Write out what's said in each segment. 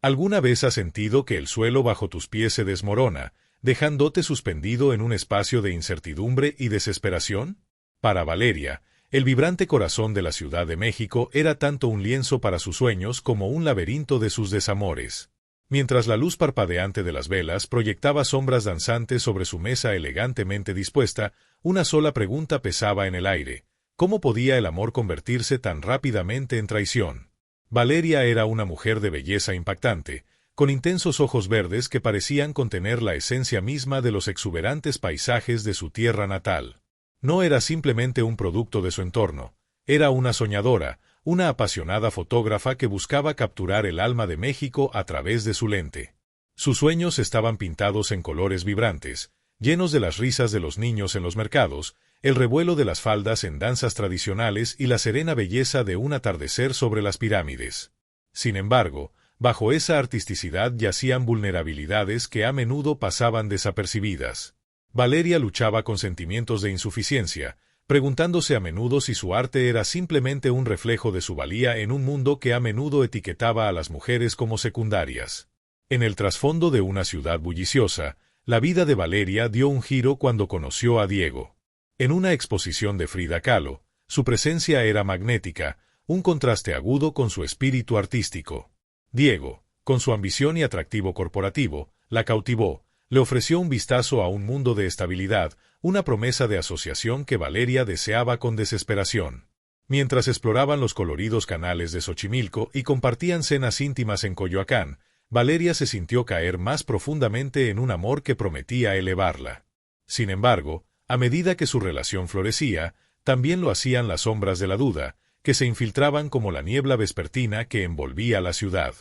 ¿Alguna vez has sentido que el suelo bajo tus pies se desmorona, dejándote suspendido en un espacio de incertidumbre y desesperación? Para Valeria, el vibrante corazón de la Ciudad de México era tanto un lienzo para sus sueños como un laberinto de sus desamores. Mientras la luz parpadeante de las velas proyectaba sombras danzantes sobre su mesa elegantemente dispuesta, una sola pregunta pesaba en el aire: ¿cómo podía el amor convertirse tan rápidamente en traición? Valeria era una mujer de belleza impactante, con intensos ojos verdes que parecían contener la esencia misma de los exuberantes paisajes de su tierra natal. No era simplemente un producto de su entorno, era una soñadora, una apasionada fotógrafa que buscaba capturar el alma de México a través de su lente. Sus sueños estaban pintados en colores vibrantes, llenos de las risas de los niños en los mercados, el revuelo de las faldas en danzas tradicionales y la serena belleza de un atardecer sobre las pirámides. Sin embargo, bajo esa artisticidad yacían vulnerabilidades que a menudo pasaban desapercibidas. Valeria luchaba con sentimientos de insuficiencia, preguntándose a menudo si su arte era simplemente un reflejo de su valía en un mundo que a menudo etiquetaba a las mujeres como secundarias. En el trasfondo de una ciudad bulliciosa, la vida de Valeria dio un giro cuando conoció a Diego. En una exposición de Frida Kahlo, su presencia era magnética, un contraste agudo con su espíritu artístico. Diego, con su ambición y atractivo corporativo, la cautivó, le ofreció un vistazo a un mundo de estabilidad, una promesa de asociación que Valeria deseaba con desesperación. Mientras exploraban los coloridos canales de Xochimilco y compartían cenas íntimas en Coyoacán, Valeria se sintió caer más profundamente en un amor que prometía elevarla. Sin embargo, a medida que su relación florecía, también lo hacían las sombras de la duda, que se infiltraban como la niebla vespertina que envolvía la ciudad.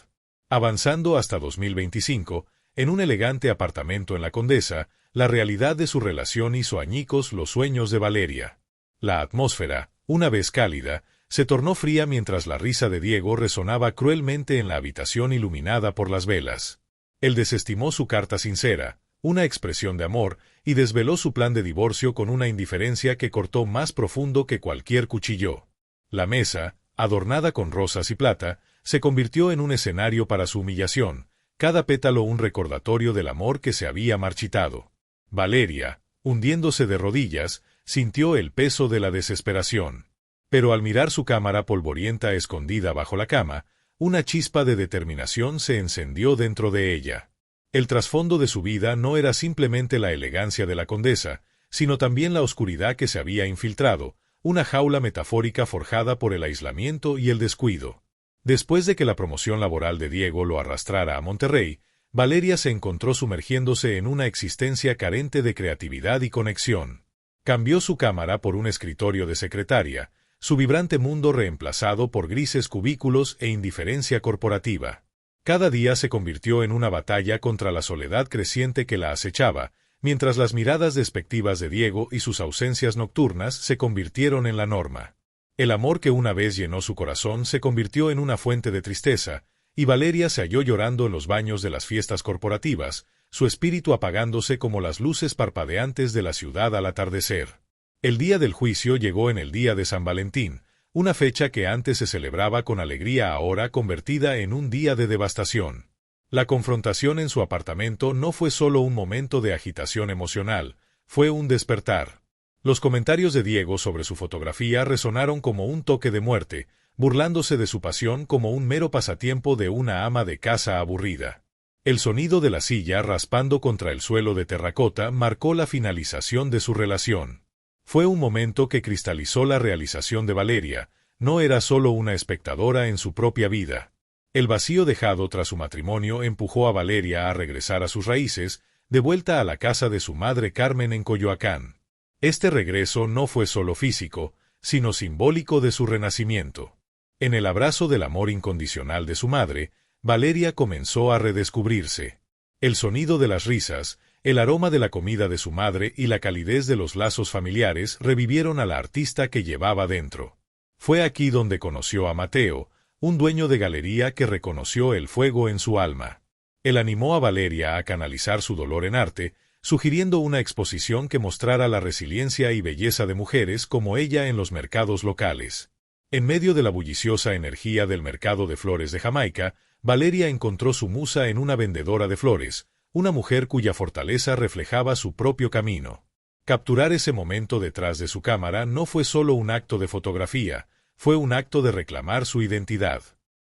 Avanzando hasta 2025, en un elegante apartamento en la Condesa, la realidad de su relación hizo añicos los sueños de Valeria. La atmósfera, una vez cálida, se tornó fría mientras la risa de Diego resonaba cruelmente en la habitación iluminada por las velas. Él desestimó su carta sincera, una expresión de amor, y desveló su plan de divorcio con una indiferencia que cortó más profundo que cualquier cuchillo. La mesa, adornada con rosas y plata, se convirtió en un escenario para su humillación, cada pétalo un recordatorio del amor que se había marchitado. Valeria, hundiéndose de rodillas, sintió el peso de la desesperación. Pero al mirar su cámara polvorienta escondida bajo la cama, una chispa de determinación se encendió dentro de ella. El trasfondo de su vida no era simplemente la elegancia de la condesa, sino también la oscuridad que se había infiltrado, una jaula metafórica forjada por el aislamiento y el descuido. Después de que la promoción laboral de Diego lo arrastrara a Monterrey, Valeria se encontró sumergiéndose en una existencia carente de creatividad y conexión. Cambió su cámara por un escritorio de secretaria, su vibrante mundo reemplazado por grises cubículos e indiferencia corporativa. Cada día se convirtió en una batalla contra la soledad creciente que la acechaba, mientras las miradas despectivas de Diego y sus ausencias nocturnas se convirtieron en la norma. El amor que una vez llenó su corazón se convirtió en una fuente de tristeza, y Valeria se halló llorando en los baños de las fiestas corporativas, su espíritu apagándose como las luces parpadeantes de la ciudad al atardecer. El día del juicio llegó en el día de San Valentín, una fecha que antes se celebraba con alegría ahora convertida en un día de devastación. La confrontación en su apartamento no fue solo un momento de agitación emocional, fue un despertar. Los comentarios de Diego sobre su fotografía resonaron como un toque de muerte, burlándose de su pasión como un mero pasatiempo de una ama de casa aburrida. El sonido de la silla raspando contra el suelo de terracota marcó la finalización de su relación. Fue un momento que cristalizó la realización de Valeria, no era solo una espectadora en su propia vida. El vacío dejado tras su matrimonio empujó a Valeria a regresar a sus raíces, de vuelta a la casa de su madre Carmen en Coyoacán. Este regreso no fue solo físico, sino simbólico de su renacimiento. En el abrazo del amor incondicional de su madre, Valeria comenzó a redescubrirse. El sonido de las risas, el aroma de la comida de su madre y la calidez de los lazos familiares revivieron a la artista que llevaba dentro. Fue aquí donde conoció a Mateo, un dueño de galería que reconoció el fuego en su alma. Él animó a Valeria a canalizar su dolor en arte, sugiriendo una exposición que mostrara la resiliencia y belleza de mujeres como ella en los mercados locales. En medio de la bulliciosa energía del mercado de flores de Jamaica, Valeria encontró su musa en una vendedora de flores, una mujer cuya fortaleza reflejaba su propio camino. Capturar ese momento detrás de su cámara no fue solo un acto de fotografía, fue un acto de reclamar su identidad.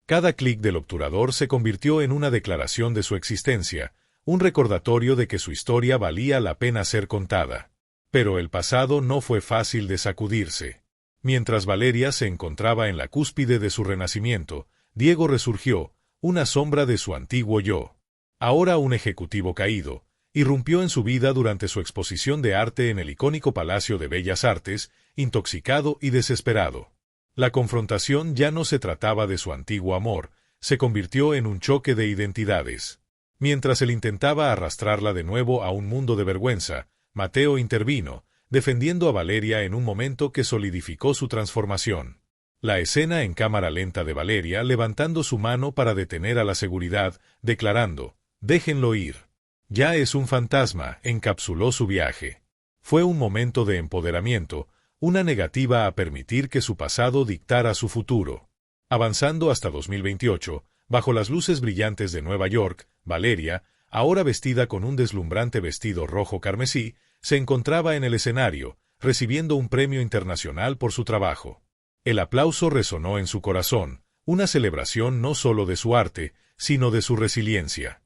Cada clic del obturador se convirtió en una declaración de su existencia, un recordatorio de que su historia valía la pena ser contada. Pero el pasado no fue fácil de sacudirse. Mientras Valeria se encontraba en la cúspide de su renacimiento, Diego resurgió, una sombra de su antiguo yo. Ahora un ejecutivo caído, irrumpió en su vida durante su exposición de arte en el icónico Palacio de Bellas Artes, intoxicado y desesperado. La confrontación ya no se trataba de su antiguo amor, se convirtió en un choque de identidades. Mientras él intentaba arrastrarla de nuevo a un mundo de vergüenza, Mateo intervino, defendiendo a Valeria en un momento que solidificó su transformación. La escena en cámara lenta de Valeria levantando su mano para detener a la seguridad, declarando, «Déjenlo ir. Ya es un fantasma», encapsuló su viaje. Fue un momento de empoderamiento, una negativa a permitir que su pasado dictara su futuro. Avanzando hasta 2028, bajo las luces brillantes de Nueva York, Valeria, ahora vestida con un deslumbrante vestido rojo carmesí, se encontraba en el escenario, recibiendo un premio internacional por su trabajo. El aplauso resonó en su corazón, una celebración no solo de su arte, sino de su resiliencia.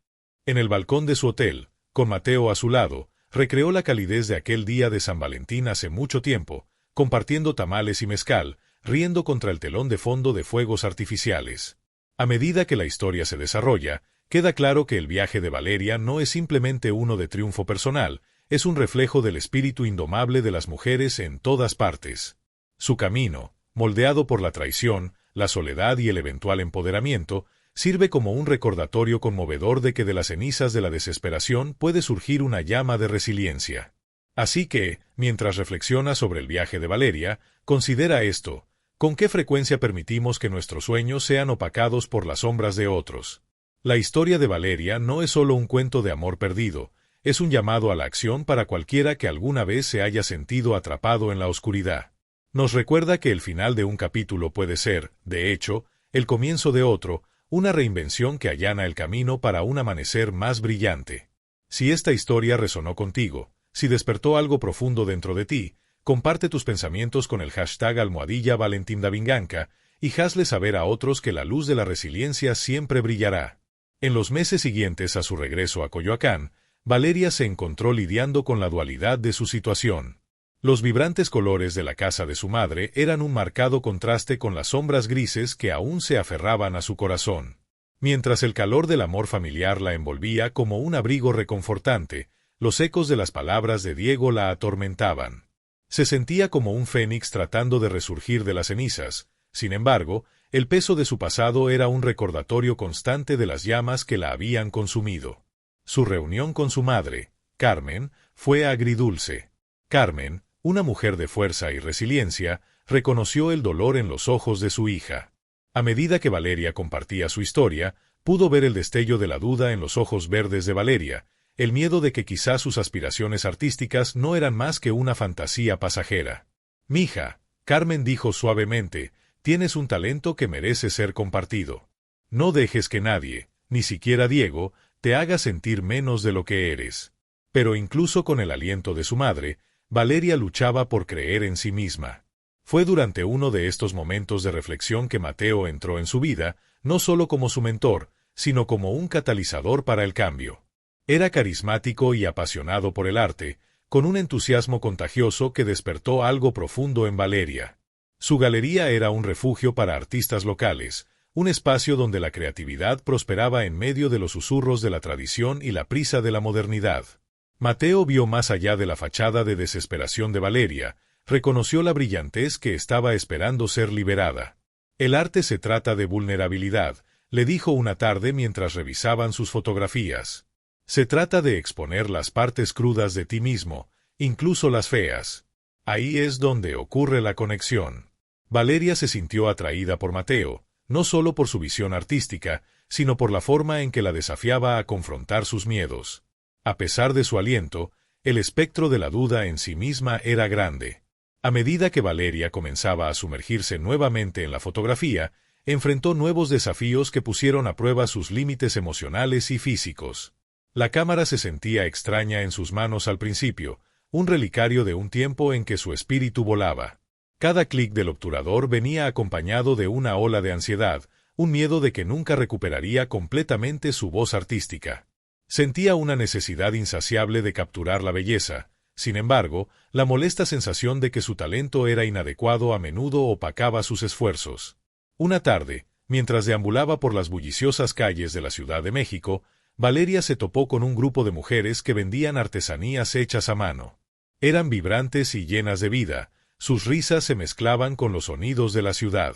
En el balcón de su hotel, con Mateo a su lado, recreó la calidez de aquel día de San Valentín hace mucho tiempo, compartiendo tamales y mezcal, riendo contra el telón de fondo de fuegos artificiales. A medida que la historia se desarrolla, queda claro que el viaje de Valeria no es simplemente uno de triunfo personal, es un reflejo del espíritu indomable de las mujeres en todas partes. Su camino, moldeado por la traición, la soledad y el eventual empoderamiento, sirve como un recordatorio conmovedor de que de las cenizas de la desesperación puede surgir una llama de resiliencia. Así que, mientras reflexiona sobre el viaje de Valeria, considera esto: ¿con qué frecuencia permitimos que nuestros sueños sean opacados por las sombras de otros? La historia de Valeria no es solo un cuento de amor perdido, es un llamado a la acción para cualquiera que alguna vez se haya sentido atrapado en la oscuridad. Nos recuerda que el final de un capítulo puede ser, de hecho, el comienzo de otro, una reinvención que allana el camino para un amanecer más brillante. Si esta historia resonó contigo, si despertó algo profundo dentro de ti, comparte tus pensamientos con el hashtag #ValentinDavinganca y hazle saber a otros que la luz de la resiliencia siempre brillará. En los meses siguientes a su regreso a Coyoacán, Valeria se encontró lidiando con la dualidad de su situación. Los vibrantes colores de la casa de su madre eran un marcado contraste con las sombras grises que aún se aferraban a su corazón. Mientras el calor del amor familiar la envolvía como un abrigo reconfortante, los ecos de las palabras de Diego la atormentaban. Se sentía como un fénix tratando de resurgir de las cenizas. Sin embargo, el peso de su pasado era un recordatorio constante de las llamas que la habían consumido. Su reunión con su madre, Carmen, fue agridulce. Carmen, una mujer de fuerza y resiliencia, reconoció el dolor en los ojos de su hija. A medida que Valeria compartía su historia, pudo ver el destello de la duda en los ojos verdes de Valeria, el miedo de que quizás sus aspiraciones artísticas no eran más que una fantasía pasajera. «Mija», Carmen dijo suavemente, «tienes un talento que merece ser compartido. No dejes que nadie, ni siquiera Diego, te haga sentir menos de lo que eres». Pero incluso con el aliento de su madre, Valeria luchaba por creer en sí misma. Fue durante uno de estos momentos de reflexión que Mateo entró en su vida, no solo como su mentor, sino como un catalizador para el cambio. Era carismático y apasionado por el arte, con un entusiasmo contagioso que despertó algo profundo en Valeria. Su galería era un refugio para artistas locales, un espacio donde la creatividad prosperaba en medio de los susurros de la tradición y la prisa de la modernidad. Mateo vio más allá de la fachada de desesperación de Valeria, reconoció la brillantez que estaba esperando ser liberada. «El arte se trata de vulnerabilidad», le dijo una tarde mientras revisaban sus fotografías. «Se trata de exponer las partes crudas de ti mismo, incluso las feas. Ahí es donde ocurre la conexión». Valeria se sintió atraída por Mateo, no solo por su visión artística, sino por la forma en que la desafiaba a confrontar sus miedos. A pesar de su aliento, el espectro de la duda en sí misma era grande. A medida que Valeria comenzaba a sumergirse nuevamente en la fotografía, enfrentó nuevos desafíos que pusieron a prueba sus límites emocionales y físicos. La cámara se sentía extraña en sus manos al principio, un relicario de un tiempo en que su espíritu volaba. Cada clic del obturador venía acompañado de una ola de ansiedad, un miedo de que nunca recuperaría completamente su voz artística. Sentía una necesidad insaciable de capturar la belleza. Sin embargo, la molesta sensación de que su talento era inadecuado a menudo opacaba sus esfuerzos. Una tarde, mientras deambulaba por las bulliciosas calles de la Ciudad de México, Valeria se topó con un grupo de mujeres que vendían artesanías hechas a mano. Eran vibrantes y llenas de vida, sus risas se mezclaban con los sonidos de la ciudad.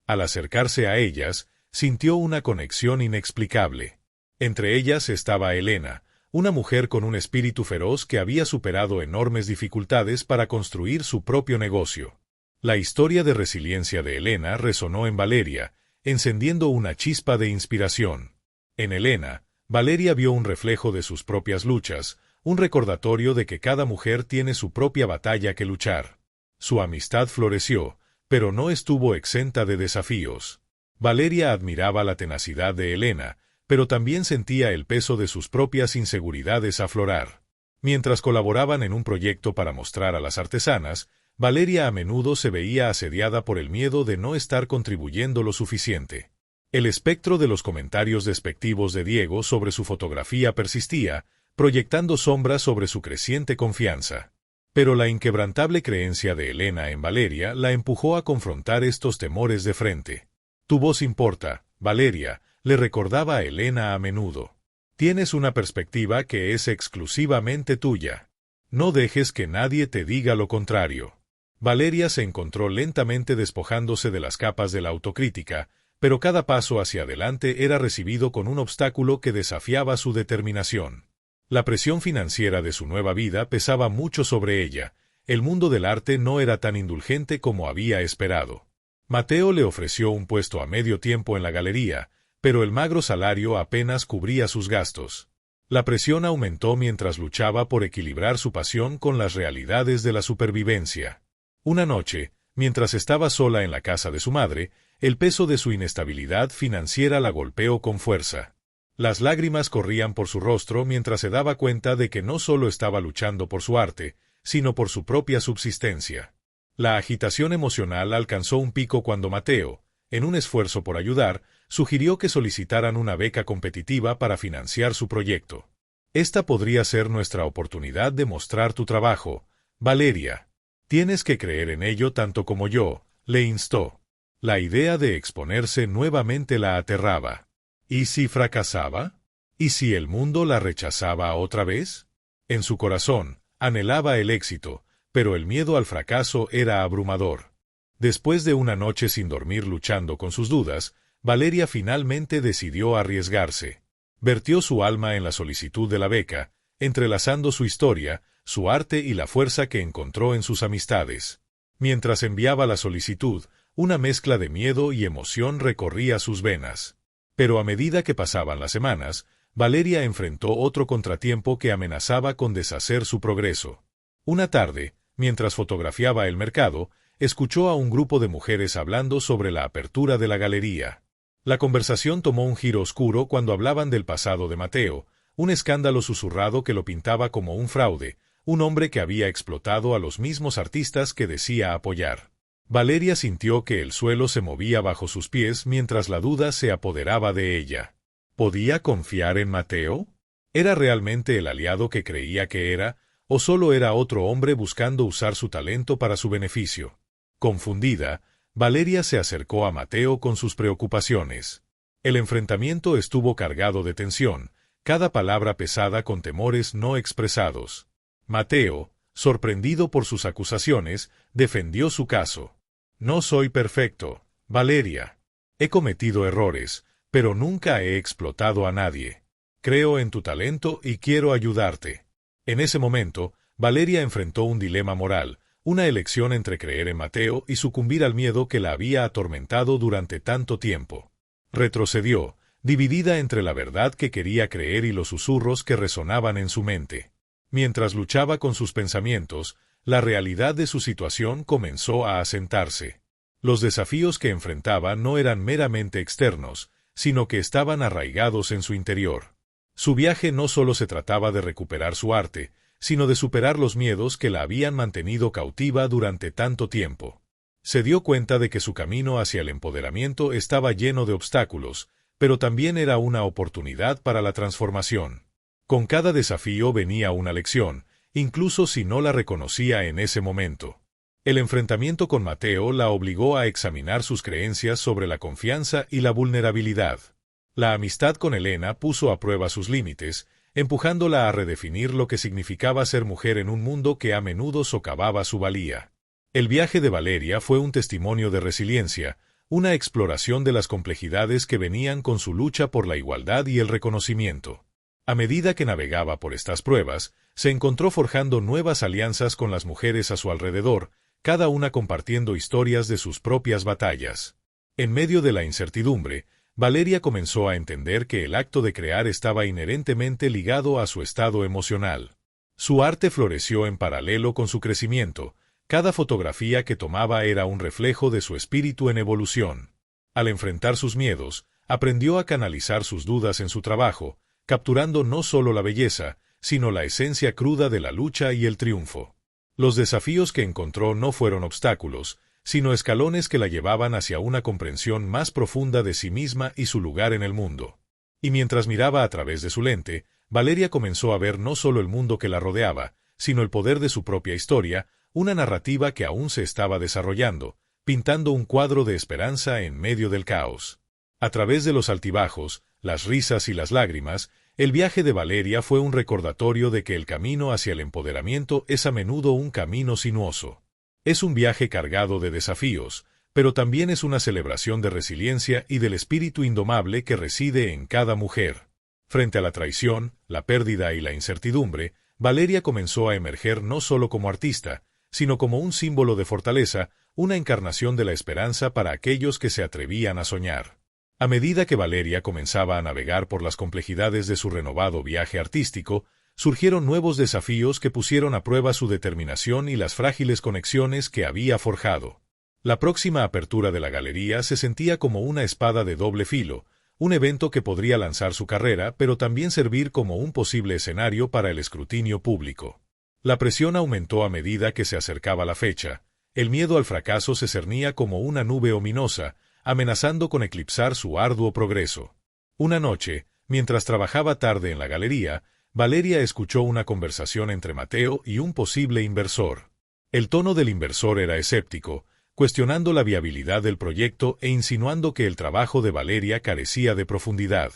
Al acercarse a ellas, sintió una conexión inexplicable. Entre ellas estaba Elena, una mujer con un espíritu feroz que había superado enormes dificultades para construir su propio negocio. La historia de resiliencia de Elena resonó en Valeria, encendiendo una chispa de inspiración. En Elena, Valeria vio un reflejo de sus propias luchas, un recordatorio de que cada mujer tiene su propia batalla que luchar. Su amistad floreció, pero no estuvo exenta de desafíos. Valeria admiraba la tenacidad de Elena, pero también sentía el peso de sus propias inseguridades aflorar. Mientras colaboraban en un proyecto para mostrar a las artesanas, Valeria a menudo se veía asediada por el miedo de no estar contribuyendo lo suficiente. El espectro de los comentarios despectivos de Diego sobre su fotografía persistía, proyectando sombras sobre su creciente confianza. Pero la inquebrantable creencia de Elena en Valeria la empujó a confrontar estos temores de frente. «Tu voz importa, Valeria», le recordaba a Elena a menudo. «Tienes una perspectiva que es exclusivamente tuya. No dejes que nadie te diga lo contrario». Valeria se encontró lentamente despojándose de las capas de la autocrítica, pero cada paso hacia adelante era recibido con un obstáculo que desafiaba su determinación. La presión financiera de su nueva vida pesaba mucho sobre ella. El mundo del arte no era tan indulgente como había esperado. Mateo le ofreció un puesto a medio tiempo en la galería, pero el magro salario apenas cubría sus gastos. La presión aumentó mientras luchaba por equilibrar su pasión con las realidades de la supervivencia. Una noche, mientras estaba sola en la casa de su madre, el peso de su inestabilidad financiera la golpeó con fuerza. Las lágrimas corrían por su rostro mientras se daba cuenta de que no solo estaba luchando por su arte, sino por su propia subsistencia. La agitación emocional alcanzó un pico cuando Mateo, en un esfuerzo por ayudar, sugirió que solicitaran una beca competitiva para financiar su proyecto. «Esta podría ser nuestra oportunidad de mostrar tu trabajo, Valeria. Tienes que creer en ello tanto como yo», le instó. La idea de exponerse nuevamente la aterraba. ¿Y si fracasaba? ¿Y si el mundo la rechazaba otra vez? En su corazón, anhelaba el éxito, pero el miedo al fracaso era abrumador. Después de una noche sin dormir luchando con sus dudas, Valeria finalmente decidió arriesgarse. Vertió su alma en la solicitud de la beca, entrelazando su historia, su arte y la fuerza que encontró en sus amistades. Mientras enviaba la solicitud, una mezcla de miedo y emoción recorría sus venas. Pero a medida que pasaban las semanas, Valeria enfrentó otro contratiempo que amenazaba con deshacer su progreso. Una tarde, mientras fotografiaba el mercado, escuchó a un grupo de mujeres hablando sobre la apertura de la galería. La conversación tomó un giro oscuro cuando hablaban del pasado de Mateo, un escándalo susurrado que lo pintaba como un fraude, un hombre que había explotado a los mismos artistas que decía apoyar. Valeria sintió que el suelo se movía bajo sus pies mientras la duda se apoderaba de ella. ¿Podía confiar en Mateo? ¿Era realmente el aliado que creía que era, o solo era otro hombre buscando usar su talento para su beneficio? Confundida, Valeria se acercó a Mateo con sus preocupaciones. El enfrentamiento estuvo cargado de tensión, cada palabra pesada con temores no expresados. Mateo, sorprendido por sus acusaciones, defendió su caso. «No soy perfecto, Valeria. He cometido errores, pero nunca he explotado a nadie. Creo en tu talento y quiero ayudarte». En ese momento, Valeria enfrentó un dilema moral, una elección entre creer en Mateo y sucumbir al miedo que la había atormentado durante tanto tiempo. Retrocedió, dividida entre la verdad que quería creer y los susurros que resonaban en su mente. Mientras luchaba con sus pensamientos, la realidad de su situación comenzó a asentarse. Los desafíos que enfrentaba no eran meramente externos, sino que estaban arraigados en su interior. Su viaje no solo se trataba de recuperar su arte, sino de superar los miedos que la habían mantenido cautiva durante tanto tiempo. Se dio cuenta de que su camino hacia el empoderamiento estaba lleno de obstáculos, pero también era una oportunidad para la transformación. Con cada desafío venía una lección, incluso si no la reconocía en ese momento. El enfrentamiento con Mateo la obligó a examinar sus creencias sobre la confianza y la vulnerabilidad. La amistad con Elena puso a prueba sus límites, empujándola a redefinir lo que significaba ser mujer en un mundo que a menudo socavaba su valía. El viaje de Valeria fue un testimonio de resiliencia, una exploración de las complejidades que venían con su lucha por la igualdad y el reconocimiento. A medida que navegaba por estas pruebas, se encontró forjando nuevas alianzas con las mujeres a su alrededor, cada una compartiendo historias de sus propias batallas. En medio de la incertidumbre, Valeria comenzó a entender que el acto de crear estaba inherentemente ligado a su estado emocional. Su arte floreció en paralelo con su crecimiento. Cada fotografía que tomaba era un reflejo de su espíritu en evolución. Al enfrentar sus miedos, aprendió a canalizar sus dudas en su trabajo, capturando no solo la belleza, sino la esencia cruda de la lucha y el triunfo. Los desafíos que encontró no fueron obstáculos, sino escalones que la llevaban hacia una comprensión más profunda de sí misma y su lugar en el mundo. Y mientras miraba a través de su lente, Valeria comenzó a ver no solo el mundo que la rodeaba, sino el poder de su propia historia, una narrativa que aún se estaba desarrollando, pintando un cuadro de esperanza en medio del caos. A través de los altibajos, las risas y las lágrimas, el viaje de Valeria fue un recordatorio de que el camino hacia el empoderamiento es a menudo un camino sinuoso. Es un viaje cargado de desafíos, pero también es una celebración de resiliencia y del espíritu indomable que reside en cada mujer. Frente a la traición, la pérdida y la incertidumbre, Valeria comenzó a emerger no solo como artista, sino como un símbolo de fortaleza, una encarnación de la esperanza para aquellos que se atrevían a soñar. A medida que Valeria comenzaba a navegar por las complejidades de su renovado viaje artístico, surgieron nuevos desafíos que pusieron a prueba su determinación y las frágiles conexiones que había forjado. La próxima apertura de la galería se sentía como una espada de doble filo, un evento que podría lanzar su carrera, pero también servir como un posible escenario para el escrutinio público. La presión aumentó a medida que se acercaba la fecha. El miedo al fracaso se cernía como una nube ominosa, amenazando con eclipsar su arduo progreso. Una noche, mientras trabajaba tarde en la galería, Valeria escuchó una conversación entre Mateo y un posible inversor. El tono del inversor era escéptico, cuestionando la viabilidad del proyecto e insinuando que el trabajo de Valeria carecía de profundidad.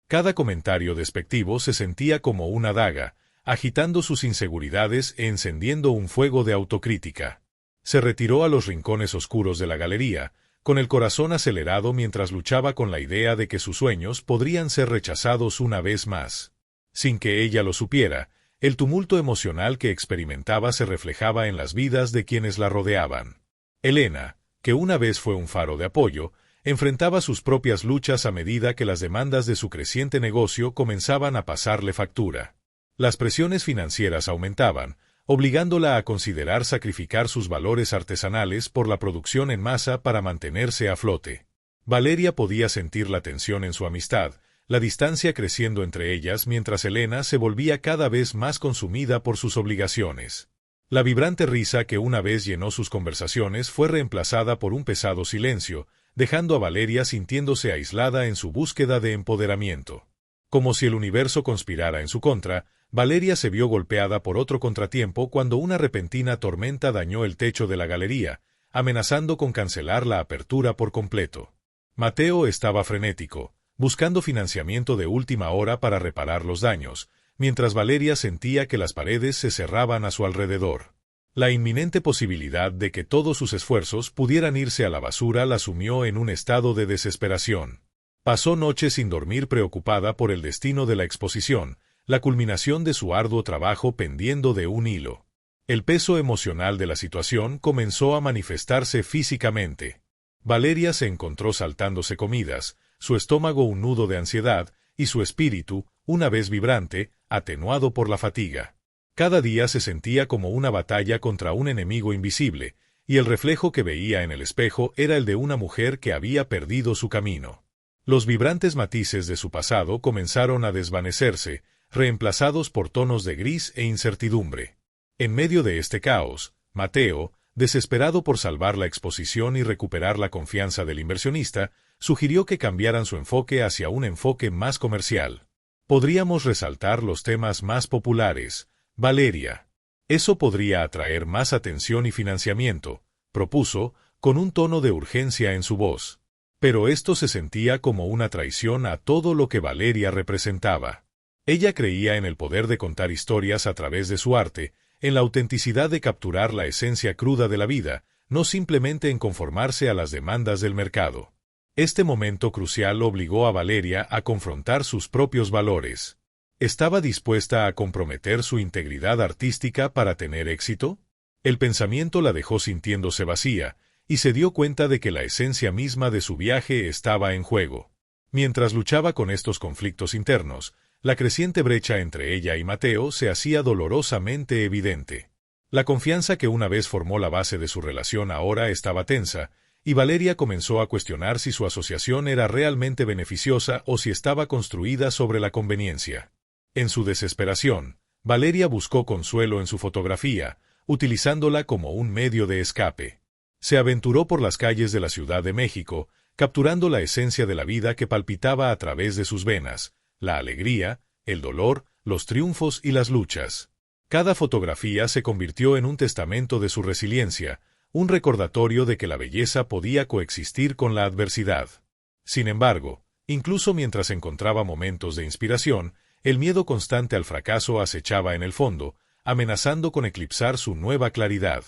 Cada comentario despectivo se sentía como una daga, agitando sus inseguridades e encendiendo un fuego de autocrítica. Se retiró a los rincones oscuros de la galería, con el corazón acelerado mientras luchaba con la idea de que sus sueños podrían ser rechazados una vez más. Sin que ella lo supiera, el tumulto emocional que experimentaba se reflejaba en las vidas de quienes la rodeaban. Elena, que una vez fue un faro de apoyo, enfrentaba sus propias luchas a medida que las demandas de su creciente negocio comenzaban a pasarle factura. Las presiones financieras aumentaban, obligándola a considerar sacrificar sus valores artesanales por la producción en masa para mantenerse a flote. Valeria podía sentir la tensión en su amistad, la distancia creciendo entre ellas mientras Elena se volvía cada vez más consumida por sus obligaciones. La vibrante risa que una vez llenó sus conversaciones fue reemplazada por un pesado silencio, dejando a Valeria sintiéndose aislada en su búsqueda de empoderamiento. Como si el universo conspirara en su contra, Valeria se vio golpeada por otro contratiempo cuando una repentina tormenta dañó el techo de la galería, amenazando con cancelar la apertura por completo. Mateo estaba frenético, buscando financiamiento de última hora para reparar los daños, mientras Valeria sentía que las paredes se cerraban a su alrededor. La inminente posibilidad de que todos sus esfuerzos pudieran irse a la basura la sumió en un estado de desesperación. Pasó noches sin dormir preocupada por el destino de la exposición, la culminación de su arduo trabajo pendiendo de un hilo. El peso emocional de la situación comenzó a manifestarse físicamente. Valeria se encontró saltándose comidas, su estómago un nudo de ansiedad, y su espíritu, una vez vibrante, atenuado por la fatiga. Cada día se sentía como una batalla contra un enemigo invisible, y el reflejo que veía en el espejo era el de una mujer que había perdido su camino. Los vibrantes matices de su pasado comenzaron a desvanecerse, reemplazados por tonos de gris e incertidumbre. En medio de este caos, Mateo, desesperado por salvar la exposición y recuperar la confianza del inversionista, sugirió que cambiaran su enfoque hacia un enfoque más comercial. Podríamos resaltar los temas más populares, Valeria. Eso podría atraer más atención y financiamiento, propuso, con un tono de urgencia en su voz. Pero esto se sentía como una traición a todo lo que Valeria representaba. Ella creía en el poder de contar historias a través de su arte, en la autenticidad de capturar la esencia cruda de la vida, no simplemente en conformarse a las demandas del mercado. Este momento crucial obligó a Valeria a confrontar sus propios valores. ¿Estaba dispuesta a comprometer su integridad artística para tener éxito? El pensamiento la dejó sintiéndose vacía, y se dio cuenta de que la esencia misma de su viaje estaba en juego. Mientras luchaba con estos conflictos internos, la creciente brecha entre ella y Mateo se hacía dolorosamente evidente. La confianza que una vez formó la base de su relación ahora estaba tensa, y Valeria comenzó a cuestionar si su asociación era realmente beneficiosa o si estaba construida sobre la conveniencia. En su desesperación, Valeria buscó consuelo en su fotografía, utilizándola como un medio de escape. Se aventuró por las calles de la Ciudad de México, capturando la esencia de la vida que palpitaba a través de sus venas, la alegría, el dolor, los triunfos y las luchas. Cada fotografía se convirtió en un testamento de su resiliencia, un recordatorio de que la belleza podía coexistir con la adversidad. Sin embargo, incluso mientras encontraba momentos de inspiración, el miedo constante al fracaso acechaba en el fondo, amenazando con eclipsar su nueva claridad.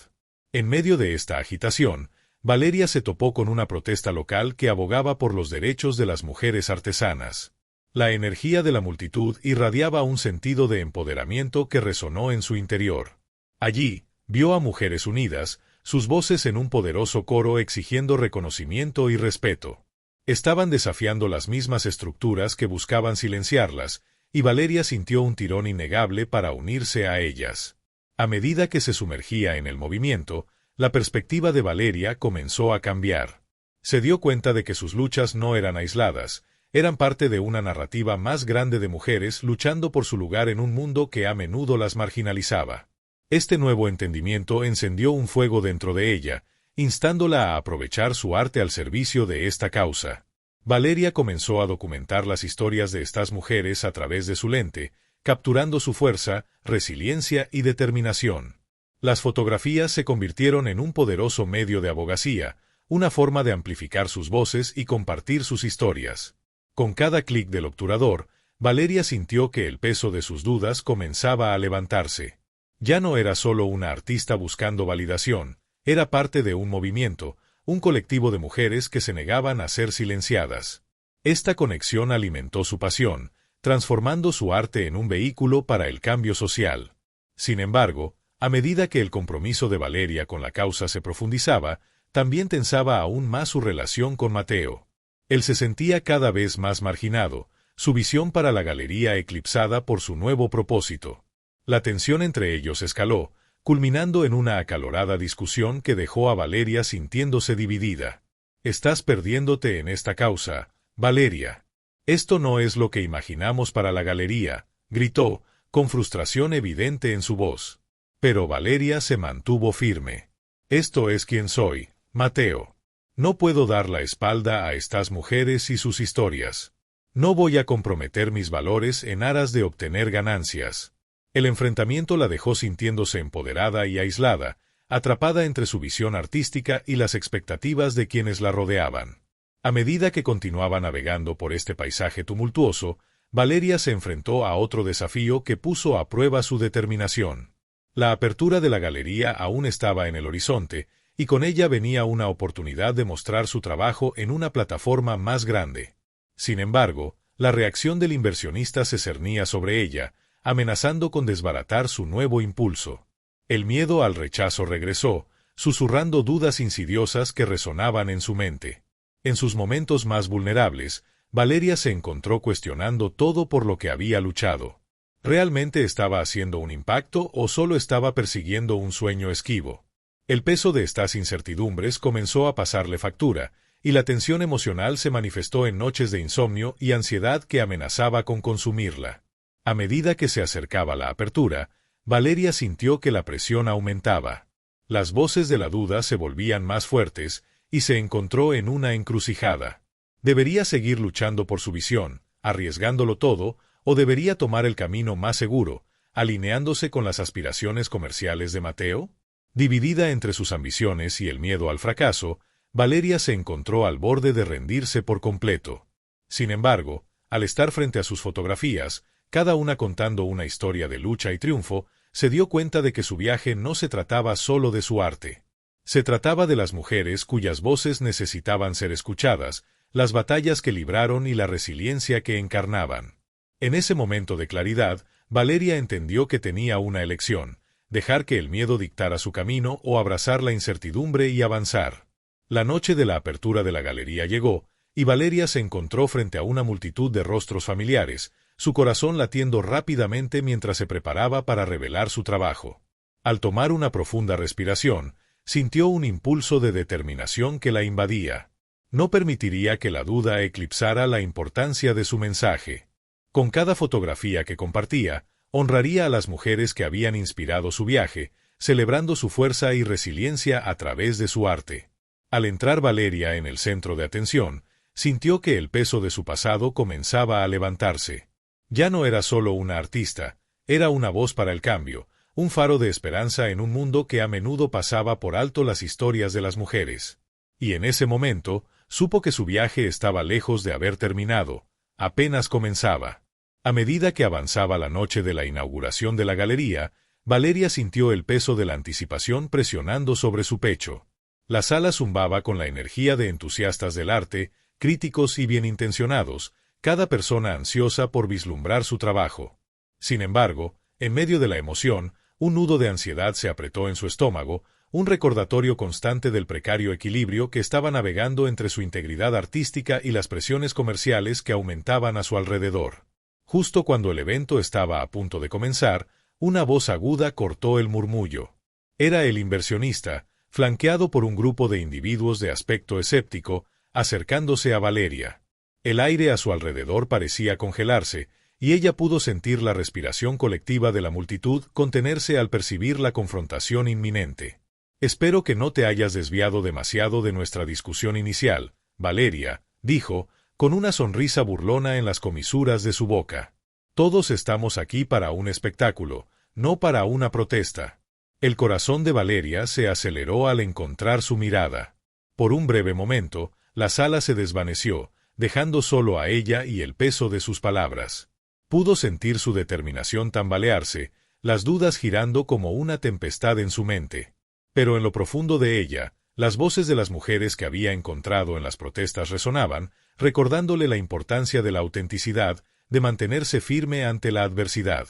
En medio de esta agitación, Valeria se topó con una protesta local que abogaba por los derechos de las mujeres artesanas. La energía de la multitud irradiaba un sentido de empoderamiento que resonó en su interior. Allí, vio a mujeres unidas, sus voces en un poderoso coro exigiendo reconocimiento y respeto. Estaban desafiando las mismas estructuras que buscaban silenciarlas, y Valeria sintió un tirón innegable para unirse a ellas. A medida que se sumergía en el movimiento, la perspectiva de Valeria comenzó a cambiar. Se dio cuenta de que sus luchas no eran aisladas, eran parte de una narrativa más grande de mujeres luchando por su lugar en un mundo que a menudo las marginalizaba. Este nuevo entendimiento encendió un fuego dentro de ella, instándola a aprovechar su arte al servicio de esta causa. Valeria comenzó a documentar las historias de estas mujeres a través de su lente, capturando su fuerza, resiliencia y determinación. Las fotografías se convirtieron en un poderoso medio de abogacía, una forma de amplificar sus voces y compartir sus historias. Con cada clic del obturador, Valeria sintió que el peso de sus dudas comenzaba a levantarse. Ya no era solo una artista buscando validación, era parte de un movimiento, un colectivo de mujeres que se negaban a ser silenciadas. Esta conexión alimentó su pasión, transformando su arte en un vehículo para el cambio social. Sin embargo, a medida que el compromiso de Valeria con la causa se profundizaba, también tensaba aún más su relación con Mateo. Él se sentía cada vez más marginado, su visión para la galería eclipsada por su nuevo propósito. La tensión entre ellos escaló, culminando en una acalorada discusión que dejó a Valeria sintiéndose dividida. «Estás perdiéndote en esta causa, Valeria. Esto no es lo que imaginamos para la galería», gritó, con frustración evidente en su voz. Pero Valeria se mantuvo firme. «Esto es quien soy, Mateo. No puedo dar la espalda a estas mujeres y sus historias. No voy a comprometer mis valores en aras de obtener ganancias». El enfrentamiento la dejó sintiéndose empoderada y aislada, atrapada entre su visión artística y las expectativas de quienes la rodeaban. A medida que continuaba navegando por este paisaje tumultuoso, Valeria se enfrentó a otro desafío que puso a prueba su determinación. La apertura de la galería aún estaba en el horizonte, y con ella venía una oportunidad de mostrar su trabajo en una plataforma más grande. Sin embargo, la reacción del inversionista se cernía sobre ella, amenazando con desbaratar su nuevo impulso. El miedo al rechazo regresó, susurrando dudas insidiosas que resonaban en su mente. En sus momentos más vulnerables, Valeria se encontró cuestionando todo por lo que había luchado. ¿Realmente estaba haciendo un impacto o solo estaba persiguiendo un sueño esquivo? El peso de estas incertidumbres comenzó a pasarle factura, y la tensión emocional se manifestó en noches de insomnio y ansiedad que amenazaba con consumirla. A medida que se acercaba la apertura, Valeria sintió que la presión aumentaba. Las voces de la duda se volvían más fuertes, y se encontró en una encrucijada. ¿Debería seguir luchando por su visión, arriesgándolo todo, o debería tomar el camino más seguro, alineándose con las aspiraciones comerciales de Mateo? Dividida entre sus ambiciones y el miedo al fracaso, Valeria se encontró al borde de rendirse por completo. Sin embargo, al estar frente a sus fotografías, cada una contando una historia de lucha y triunfo, se dio cuenta de que su viaje no se trataba solo de su arte. Se trataba de las mujeres cuyas voces necesitaban ser escuchadas, las batallas que libraron y la resiliencia que encarnaban. En ese momento de claridad, Valeria entendió que tenía una elección: dejar que el miedo dictara su camino o abrazar la incertidumbre y avanzar. La noche de la apertura de la galería llegó, y Valeria se encontró frente a una multitud de rostros familiares, su corazón latiendo rápidamente mientras se preparaba para revelar su trabajo. Al tomar una profunda respiración, sintió un impulso de determinación que la invadía. No permitiría que la duda eclipsara la importancia de su mensaje. Con cada fotografía que compartía, honraría a las mujeres que habían inspirado su viaje, celebrando su fuerza y resiliencia a través de su arte. Al entrar Valeria en el centro de atención, sintió que el peso de su pasado comenzaba a levantarse. Ya no era solo una artista, era una voz para el cambio, un faro de esperanza en un mundo que a menudo pasaba por alto las historias de las mujeres. Y en ese momento, supo que su viaje estaba lejos de haber terminado, apenas comenzaba. A medida que avanzaba la noche de la inauguración de la galería, Valeria sintió el peso de la anticipación presionando sobre su pecho. La sala zumbaba con la energía de entusiastas del arte, críticos y bienintencionados, cada persona ansiosa por vislumbrar su trabajo. Sin embargo, en medio de la emoción, un nudo de ansiedad se apretó en su estómago, un recordatorio constante del precario equilibrio que estaba navegando entre su integridad artística y las presiones comerciales que aumentaban a su alrededor. Justo cuando el evento estaba a punto de comenzar, una voz aguda cortó el murmullo. Era el inversionista, flanqueado por un grupo de individuos de aspecto escéptico, acercándose a Valeria. El aire a su alrededor parecía congelarse, y ella pudo sentir la respiración colectiva de la multitud contenerse al percibir la confrontación inminente. «Espero que no te hayas desviado demasiado de nuestra discusión inicial, Valeria», dijo, con una sonrisa burlona en las comisuras de su boca. «Todos estamos aquí para un espectáculo, no para una protesta». El corazón de Valeria se aceleró al encontrar su mirada. Por un breve momento, la sala se desvaneció, dejando solo a ella y el peso de sus palabras. Pudo sentir su determinación tambalearse, las dudas girando como una tempestad en su mente. Pero en lo profundo de ella, las voces de las mujeres que había encontrado en las protestas resonaban, recordándole la importancia de la autenticidad, de mantenerse firme ante la adversidad.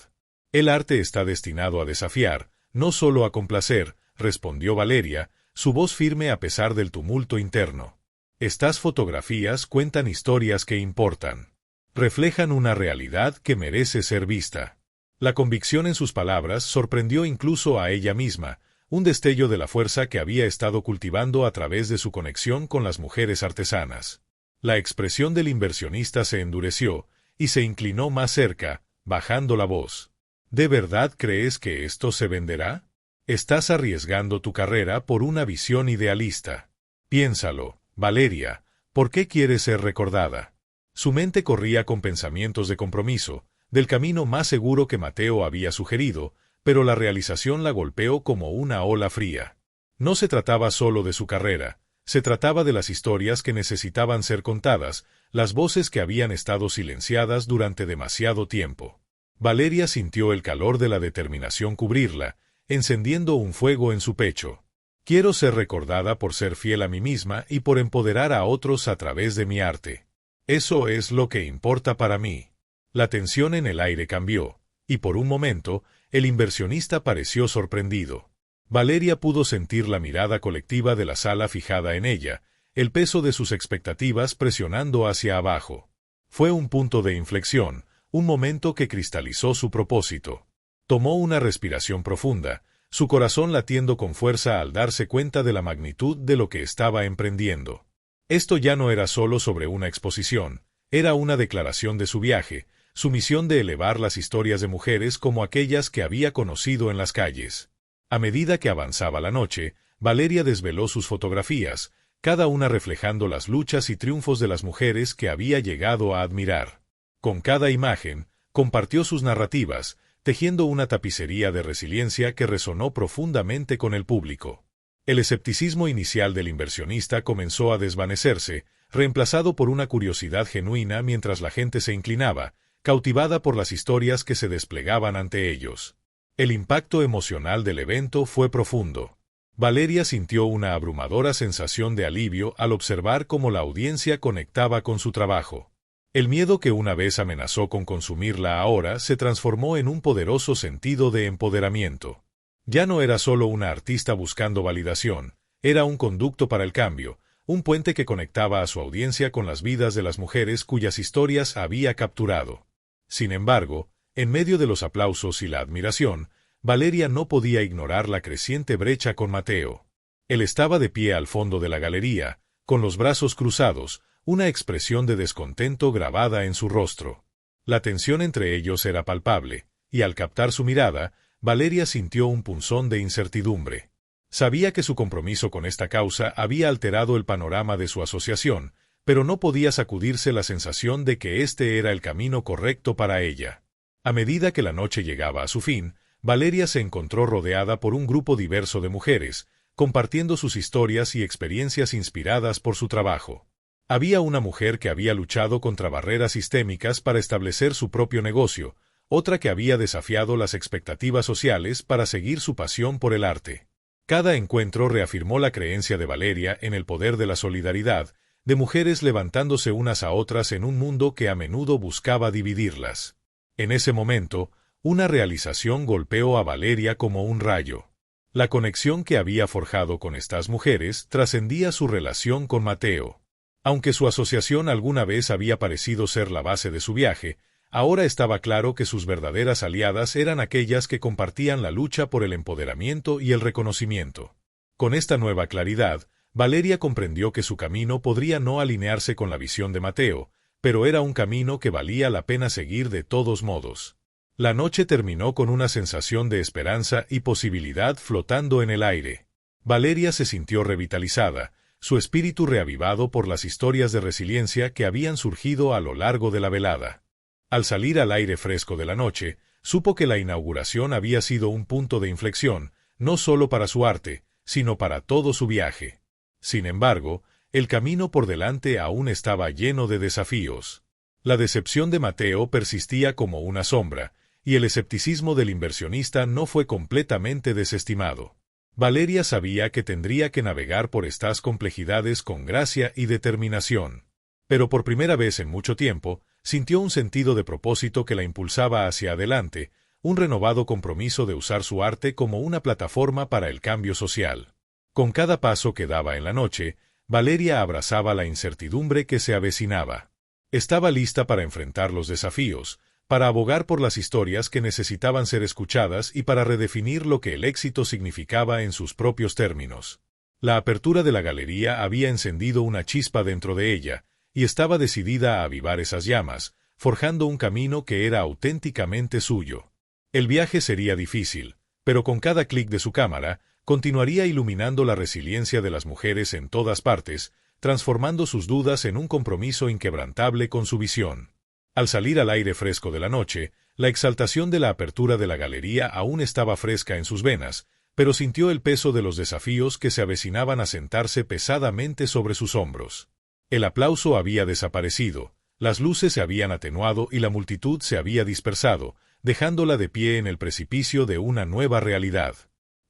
El arte está destinado a desafiar, no solo a complacer, respondió Valeria, su voz firme a pesar del tumulto interno. Estas fotografías cuentan historias que importan. Reflejan una realidad que merece ser vista. La convicción en sus palabras sorprendió incluso a ella misma, un destello de la fuerza que había estado cultivando a través de su conexión con las mujeres artesanas. La expresión del inversionista se endureció, y se inclinó más cerca, bajando la voz. ¿De verdad crees que esto se venderá? Estás arriesgando tu carrera por una visión idealista. Piénsalo, Valeria, ¿por qué quieres ser recordada? Su mente corría con pensamientos de compromiso, del camino más seguro que Mateo había sugerido, pero la realización la golpeó como una ola fría. No se trataba solo de su carrera, se trataba de las historias que necesitaban ser contadas, las voces que habían estado silenciadas durante demasiado tiempo. Valeria sintió el calor de la determinación cubrirla, encendiendo un fuego en su pecho. Quiero ser recordada por ser fiel a mí misma y por empoderar a otros a través de mi arte. Eso es lo que importa para mí. La tensión en el aire cambió, y por un momento, el inversionista pareció sorprendido. Valeria pudo sentir la mirada colectiva de la sala fijada en ella, el peso de sus expectativas presionando hacia abajo. Fue un punto de inflexión, un momento que cristalizó su propósito. Tomó una respiración profunda, su corazón latiendo con fuerza al darse cuenta de la magnitud de lo que estaba emprendiendo. Esto ya no era solo sobre una exposición, era una declaración de su viaje, su misión de elevar las historias de mujeres como aquellas que había conocido en las calles. A medida que avanzaba la noche, Valeria desveló sus fotografías, cada una reflejando las luchas y triunfos de las mujeres que había llegado a admirar. Con cada imagen, compartió sus narrativas, tejiendo una tapicería de resiliencia que resonó profundamente con el público. El escepticismo inicial del inversionista comenzó a desvanecerse, reemplazado por una curiosidad genuina mientras la gente se inclinaba, cautivada por las historias que se desplegaban ante ellos. El impacto emocional del evento fue profundo. Valeria sintió una abrumadora sensación de alivio al observar cómo la audiencia conectaba con su trabajo. El miedo que una vez amenazó con consumirla ahora se transformó en un poderoso sentido de empoderamiento. Ya no era solo una artista buscando validación, era un conducto para el cambio, un puente que conectaba a su audiencia con las vidas de las mujeres cuyas historias había capturado. Sin embargo, en medio de los aplausos y la admiración, Valeria no podía ignorar la creciente brecha con Mateo. Él estaba de pie al fondo de la galería, con los brazos cruzados, una expresión de descontento grabada en su rostro. La tensión entre ellos era palpable, y al captar su mirada, Valeria sintió un punzón de incertidumbre. Sabía que su compromiso con esta causa había alterado el panorama de su asociación, pero no podía sacudirse la sensación de que este era el camino correcto para ella. A medida que la noche llegaba a su fin, Valeria se encontró rodeada por un grupo diverso de mujeres, compartiendo sus historias y experiencias inspiradas por su trabajo. Había una mujer que había luchado contra barreras sistémicas para establecer su propio negocio, otra que había desafiado las expectativas sociales para seguir su pasión por el arte. Cada encuentro reafirmó la creencia de Valeria en el poder de la solidaridad, de mujeres levantándose unas a otras en un mundo que a menudo buscaba dividirlas. En ese momento, una realización golpeó a Valeria como un rayo. La conexión que había forjado con estas mujeres trascendía su relación con Mateo. Aunque su asociación alguna vez había parecido ser la base de su viaje, ahora estaba claro que sus verdaderas aliadas eran aquellas que compartían la lucha por el empoderamiento y el reconocimiento. Con esta nueva claridad, Valeria comprendió que su camino podría no alinearse con la visión de Mateo, pero era un camino que valía la pena seguir de todos modos. La noche terminó con una sensación de esperanza y posibilidad flotando en el aire. Valeria se sintió revitalizada, su espíritu reavivado por las historias de resiliencia que habían surgido a lo largo de la velada. Al salir al aire fresco de la noche, supo que la inauguración había sido un punto de inflexión, no solo para su arte, sino para todo su viaje. Sin embargo, el camino por delante aún estaba lleno de desafíos. La decepción de Mateo persistía como una sombra, y el escepticismo del inversionista no fue completamente desestimado. Valeria sabía que tendría que navegar por estas complejidades con gracia y determinación. Pero por primera vez en mucho tiempo, sintió un sentido de propósito que la impulsaba hacia adelante, un renovado compromiso de usar su arte como una plataforma para el cambio social. Con cada paso que daba en la noche, Valeria abrazaba la incertidumbre que se avecinaba. Estaba lista para enfrentar los desafíos, para abogar por las historias que necesitaban ser escuchadas y para redefinir lo que el éxito significaba en sus propios términos. La apertura de la galería había encendido una chispa dentro de ella, y estaba decidida a avivar esas llamas, forjando un camino que era auténticamente suyo. El viaje sería difícil, pero con cada clic de su cámara, continuaría iluminando la resiliencia de las mujeres en todas partes, transformando sus dudas en un compromiso inquebrantable con su visión. Al salir al aire fresco de la noche, la exaltación de la apertura de la galería aún estaba fresca en sus venas, pero sintió el peso de los desafíos que se avecinaban a sentarse pesadamente sobre sus hombros. El aplauso había desaparecido, las luces se habían atenuado y la multitud se había dispersado, dejándola de pie en el precipicio de una nueva realidad.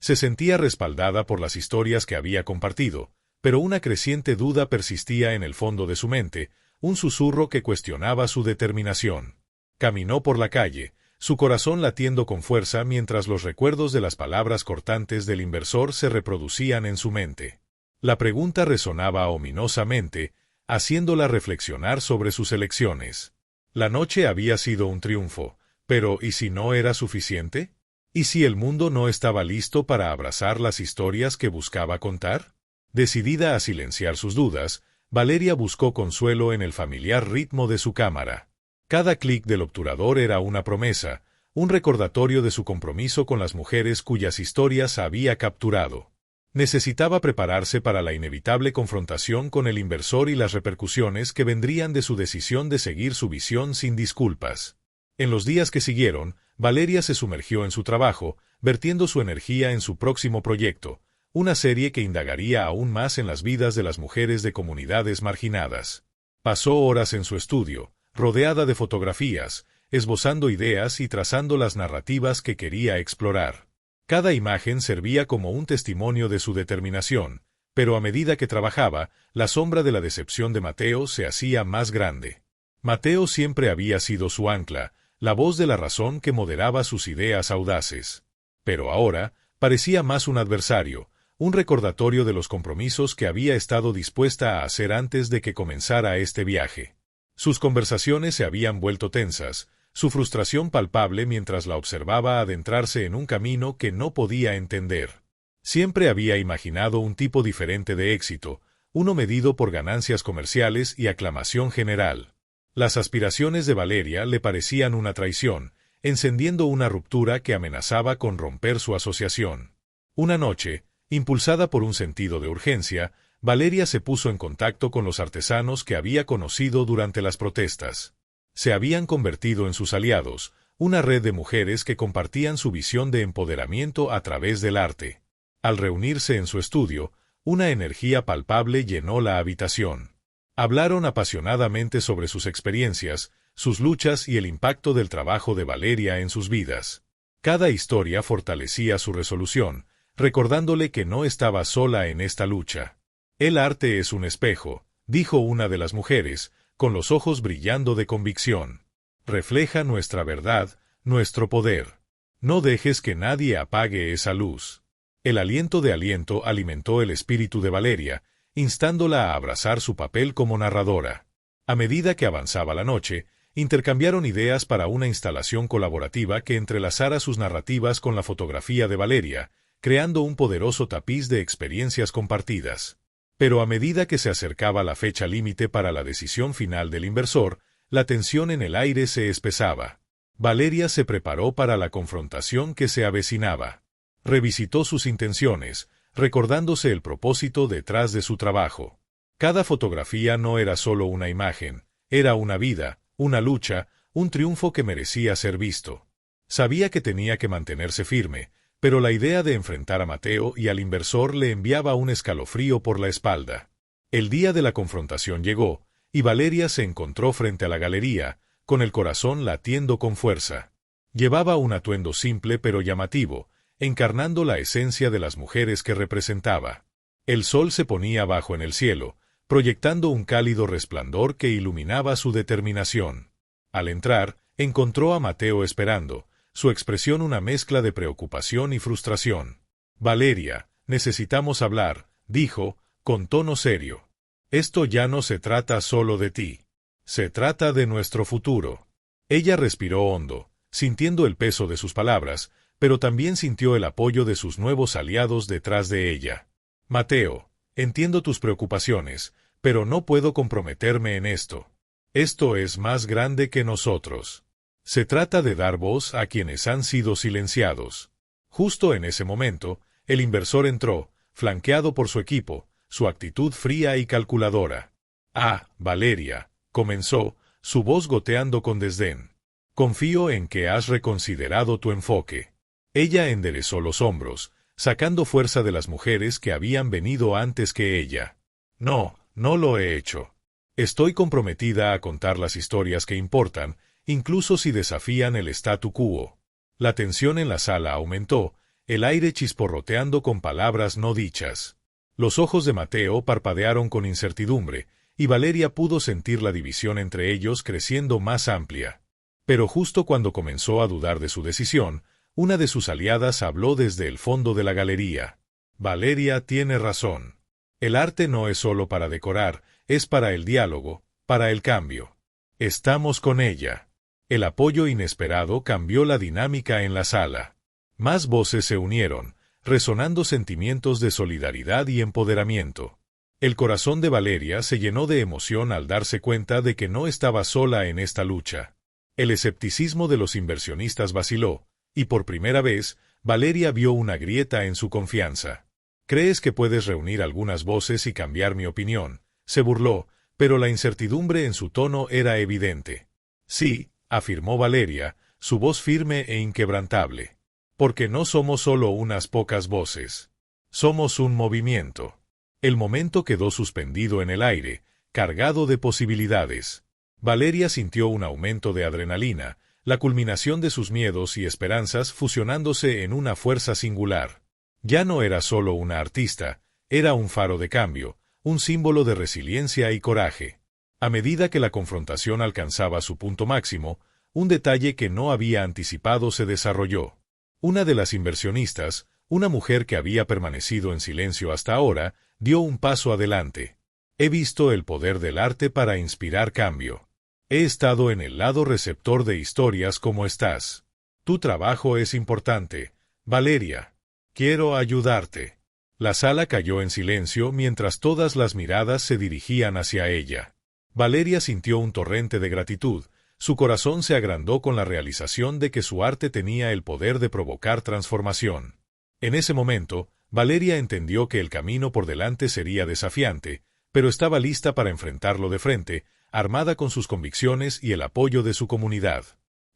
Se sentía respaldada por las historias que había compartido, pero una creciente duda persistía en el fondo de su mente, un susurro que cuestionaba su determinación. Caminó por la calle, su corazón latiendo con fuerza mientras los recuerdos de las palabras cortantes del inversor se reproducían en su mente. La pregunta resonaba ominosamente, haciéndola reflexionar sobre sus elecciones. La noche había sido un triunfo, pero ¿y si no era suficiente? ¿Y si el mundo no estaba listo para abrazar las historias que buscaba contar? Decidida a silenciar sus dudas, Valeria buscó consuelo en el familiar ritmo de su cámara. Cada clic del obturador era una promesa, un recordatorio de su compromiso con las mujeres cuyas historias había capturado. Necesitaba prepararse para la inevitable confrontación con el inversor y las repercusiones que vendrían de su decisión de seguir su visión sin disculpas. En los días que siguieron, Valeria se sumergió en su trabajo, vertiendo su energía en su próximo proyecto, una serie que indagaría aún más en las vidas de las mujeres de comunidades marginadas. Pasó horas en su estudio, rodeada de fotografías, esbozando ideas y trazando las narrativas que quería explorar. Cada imagen servía como un testimonio de su determinación, pero a medida que trabajaba, la sombra de la decepción de Mateo se hacía más grande. Mateo siempre había sido su ancla, la voz de la razón que moderaba sus ideas audaces. Pero ahora, parecía más un adversario, un recordatorio de los compromisos que había estado dispuesta a hacer antes de que comenzara este viaje. Sus conversaciones se habían vuelto tensas, su frustración palpable mientras la observaba adentrarse en un camino que no podía entender. Siempre había imaginado un tipo diferente de éxito, uno medido por ganancias comerciales y aclamación general. Las aspiraciones de Valeria le parecían una traición, encendiendo una ruptura que amenazaba con romper su asociación. Una noche, impulsada por un sentido de urgencia, Valeria se puso en contacto con los artesanos que había conocido durante las protestas. Se habían convertido en sus aliados, una red de mujeres que compartían su visión de empoderamiento a través del arte. Al reunirse en su estudio, una energía palpable llenó la habitación. Hablaron apasionadamente sobre sus experiencias, sus luchas y el impacto del trabajo de Valeria en sus vidas. Cada historia fortalecía su resolución, recordándole que no estaba sola en esta lucha. El arte es un espejo, dijo una de las mujeres, con los ojos brillando de convicción. Refleja nuestra verdad, nuestro poder. No dejes que nadie apague esa luz. El aliento de aliento alimentó el espíritu de Valeria, instándola a abrazar su papel como narradora. A medida que avanzaba la noche, intercambiaron ideas para una instalación colaborativa que entrelazara sus narrativas con la fotografía de Valeria, creando un poderoso tapiz de experiencias compartidas. Pero a medida que se acercaba la fecha límite para la decisión final del inversor, la tensión en el aire se espesaba. Valeria se preparó para la confrontación que se avecinaba. Revisitó sus intenciones, recordándose el propósito detrás de su trabajo. Cada fotografía no era solo una imagen, era una vida, una lucha, un triunfo que merecía ser visto. Sabía que tenía que mantenerse firme, pero la idea de enfrentar a Mateo y al inversor le enviaba un escalofrío por la espalda. El día de la confrontación llegó, y Valeria se encontró frente a la galería, con el corazón latiendo con fuerza. Llevaba un atuendo simple pero llamativo, encarnando la esencia de las mujeres que representaba. El sol se ponía bajo en el cielo, proyectando un cálido resplandor que iluminaba su determinación. Al entrar, encontró a Mateo esperando, su expresión una mezcla de preocupación y frustración. «Valeria, necesitamos hablar», dijo, con tono serio. «Esto ya no se trata solo de ti. Se trata de nuestro futuro». Ella respiró hondo, sintiendo el peso de sus palabras, pero también sintió el apoyo de sus nuevos aliados detrás de ella. «Mateo, entiendo tus preocupaciones, pero no puedo comprometerme en esto. Esto es más grande que nosotros. Se trata de dar voz a quienes han sido silenciados». Justo en ese momento, el inversor entró, flanqueado por su equipo, su actitud fría y calculadora. «Ah, Valeria», comenzó, su voz goteando con desdén. «Confío en que has reconsiderado tu enfoque». Ella enderezó los hombros, sacando fuerza de las mujeres que habían venido antes que ella. «No, no lo he hecho. Estoy comprometida a contar las historias que importan, incluso si desafían el statu quo». La tensión en la sala aumentó, el aire chisporroteando con palabras no dichas. Los ojos de Mateo parpadearon con incertidumbre, y Valeria pudo sentir la división entre ellos creciendo más amplia. Pero justo cuando comenzó a dudar de su decisión, una de sus aliadas habló desde el fondo de la galería. «Valeria tiene razón. El arte no es solo para decorar, es para el diálogo, para el cambio. Estamos con ella». El apoyo inesperado cambió la dinámica en la sala. Más voces se unieron, resonando sentimientos de solidaridad y empoderamiento. El corazón de Valeria se llenó de emoción al darse cuenta de que no estaba sola en esta lucha. El escepticismo de los inversionistas vaciló, y por primera vez, Valeria vio una grieta en su confianza. «¿Crees que puedes reunir algunas voces y cambiar mi opinión?», se burló, pero la incertidumbre en su tono era evidente. «Sí», afirmó Valeria, su voz firme e inquebrantable. «Porque no somos solo unas pocas voces. Somos un movimiento». El momento quedó suspendido en el aire, cargado de posibilidades. Valeria sintió un aumento de adrenalina, la culminación de sus miedos y esperanzas fusionándose en una fuerza singular. Ya no era solo una artista, era un faro de cambio, un símbolo de resiliencia y coraje. A medida que la confrontación alcanzaba su punto máximo, un detalle que no había anticipado se desarrolló. Una de las inversionistas, una mujer que había permanecido en silencio hasta ahora, dio un paso adelante. «He visto el poder del arte para inspirar cambio. He estado en el lado receptor de historias como estás. Tu trabajo es importante, Valeria. Quiero ayudarte». La sala cayó en silencio mientras todas las miradas se dirigían hacia ella. Valeria sintió un torrente de gratitud, su corazón se agrandó con la realización de que su arte tenía el poder de provocar transformación. En ese momento, Valeria entendió que el camino por delante sería desafiante, pero estaba lista para enfrentarlo de frente, armada con sus convicciones y el apoyo de su comunidad.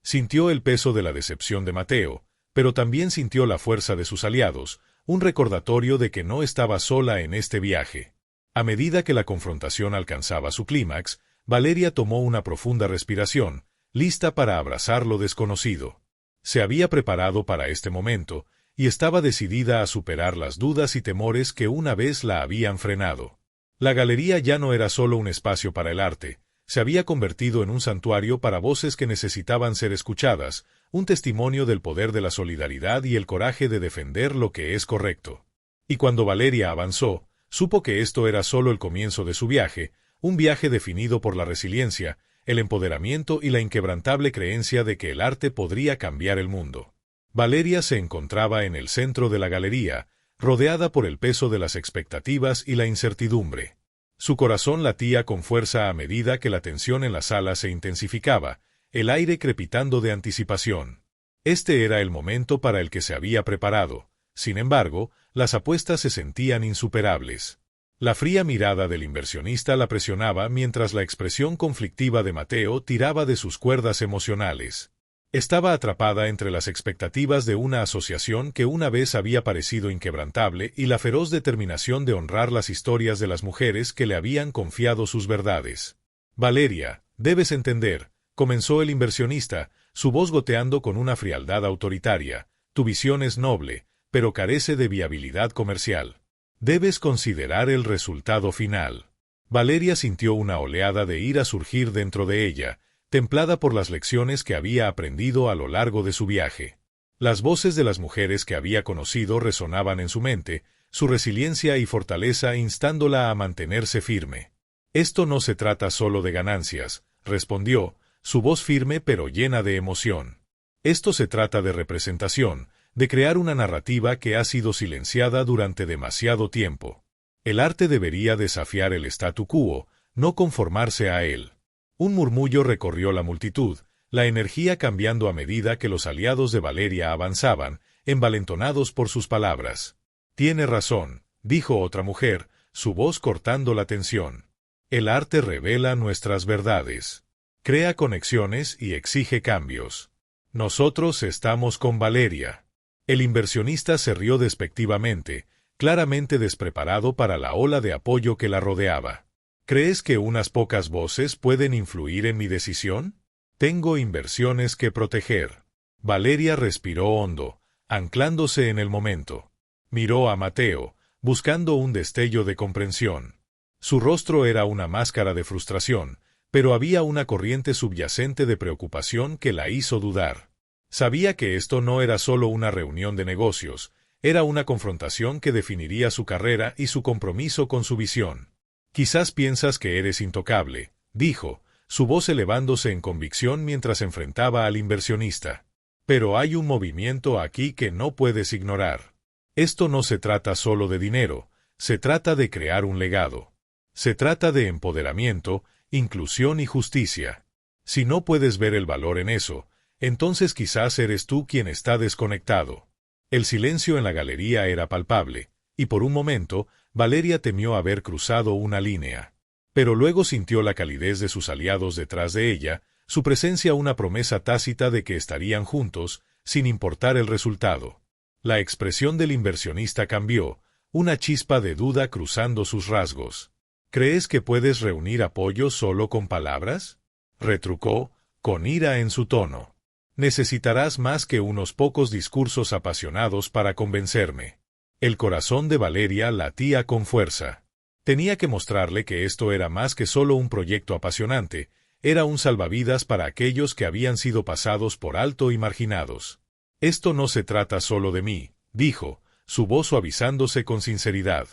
Sintió el peso de la decepción de Mateo, pero también sintió la fuerza de sus aliados, un recordatorio de que no estaba sola en este viaje. A medida que la confrontación alcanzaba su clímax, Valeria tomó una profunda respiración, lista para abrazar lo desconocido. Se había preparado para este momento, y estaba decidida a superar las dudas y temores que una vez la habían frenado. La galería ya no era solo un espacio para el arte, se había convertido en un santuario para voces que necesitaban ser escuchadas, un testimonio del poder de la solidaridad y el coraje de defender lo que es correcto. Y cuando Valeria avanzó, supo que esto era solo el comienzo de su viaje, un viaje definido por la resiliencia, el empoderamiento y la inquebrantable creencia de que el arte podría cambiar el mundo. Valeria se encontraba en el centro de la galería, rodeada por el peso de las expectativas y la incertidumbre. Su corazón latía con fuerza a medida que la tensión en la sala se intensificaba, el aire crepitando de anticipación. Este era el momento para el que se había preparado. Sin embargo, las apuestas se sentían insuperables. La fría mirada del inversionista la presionaba mientras la expresión conflictiva de Mateo tiraba de sus cuerdas emocionales. Estaba atrapada entre las expectativas de una asociación que una vez había parecido inquebrantable y la feroz determinación de honrar las historias de las mujeres que le habían confiado sus verdades. «Valeria, debes entender», comenzó el inversionista, su voz goteando con una frialdad autoritaria, «tu visión es noble, pero carece de viabilidad comercial. Debes considerar el resultado final». Valeria sintió una oleada de ira surgir dentro de ella, templada por las lecciones que había aprendido a lo largo de su viaje. Las voces de las mujeres que había conocido resonaban en su mente, su resiliencia y fortaleza instándola a mantenerse firme. «Esto no se trata solo de ganancias», respondió, su voz firme pero llena de emoción. «Esto se trata de representación, de crear una narrativa que ha sido silenciada durante demasiado tiempo. El arte debería desafiar el statu quo, no conformarse a él». Un murmullo recorrió la multitud, la energía cambiando a medida que los aliados de Valeria avanzaban, envalentonados por sus palabras. «Tiene razón», dijo otra mujer, su voz cortando la tensión. «El arte revela nuestras verdades. Crea conexiones y exige cambios. Nosotros estamos con Valeria». El inversionista se rió despectivamente, claramente despreparado para la ola de apoyo que la rodeaba. «¿Crees que unas pocas voces pueden influir en mi decisión? Tengo inversiones que proteger». Valeria respiró hondo, anclándose en el momento. Miró a Mateo, buscando un destello de comprensión. Su rostro era una máscara de frustración, pero había una corriente subyacente de preocupación que la hizo dudar. Sabía que esto no era solo una reunión de negocios, era una confrontación que definiría su carrera y su compromiso con su visión. «Quizás piensas que eres intocable», dijo, su voz elevándose en convicción mientras enfrentaba al inversionista. Pero hay un movimiento aquí que no puedes ignorar. Esto no se trata solo de dinero, se trata de crear un legado. Se trata de empoderamiento, inclusión y justicia. Si no puedes ver el valor en eso, entonces quizás eres tú quien está desconectado. El silencio en la galería era palpable, y por un momento, Valeria temió haber cruzado una línea. Pero luego sintió la calidez de sus aliados detrás de ella, su presencia una promesa tácita de que estarían juntos, sin importar el resultado. La expresión del inversionista cambió, una chispa de duda cruzando sus rasgos. ¿Crees que puedes reunir apoyo solo con palabras? Retrucó, con ira en su tono. Necesitarás más que unos pocos discursos apasionados para convencerme. El corazón de Valeria latía con fuerza. Tenía que mostrarle que esto era más que solo un proyecto apasionante, era un salvavidas para aquellos que habían sido pasados por alto y marginados. Esto no se trata solo de mí, dijo, su voz suavizándose con sinceridad.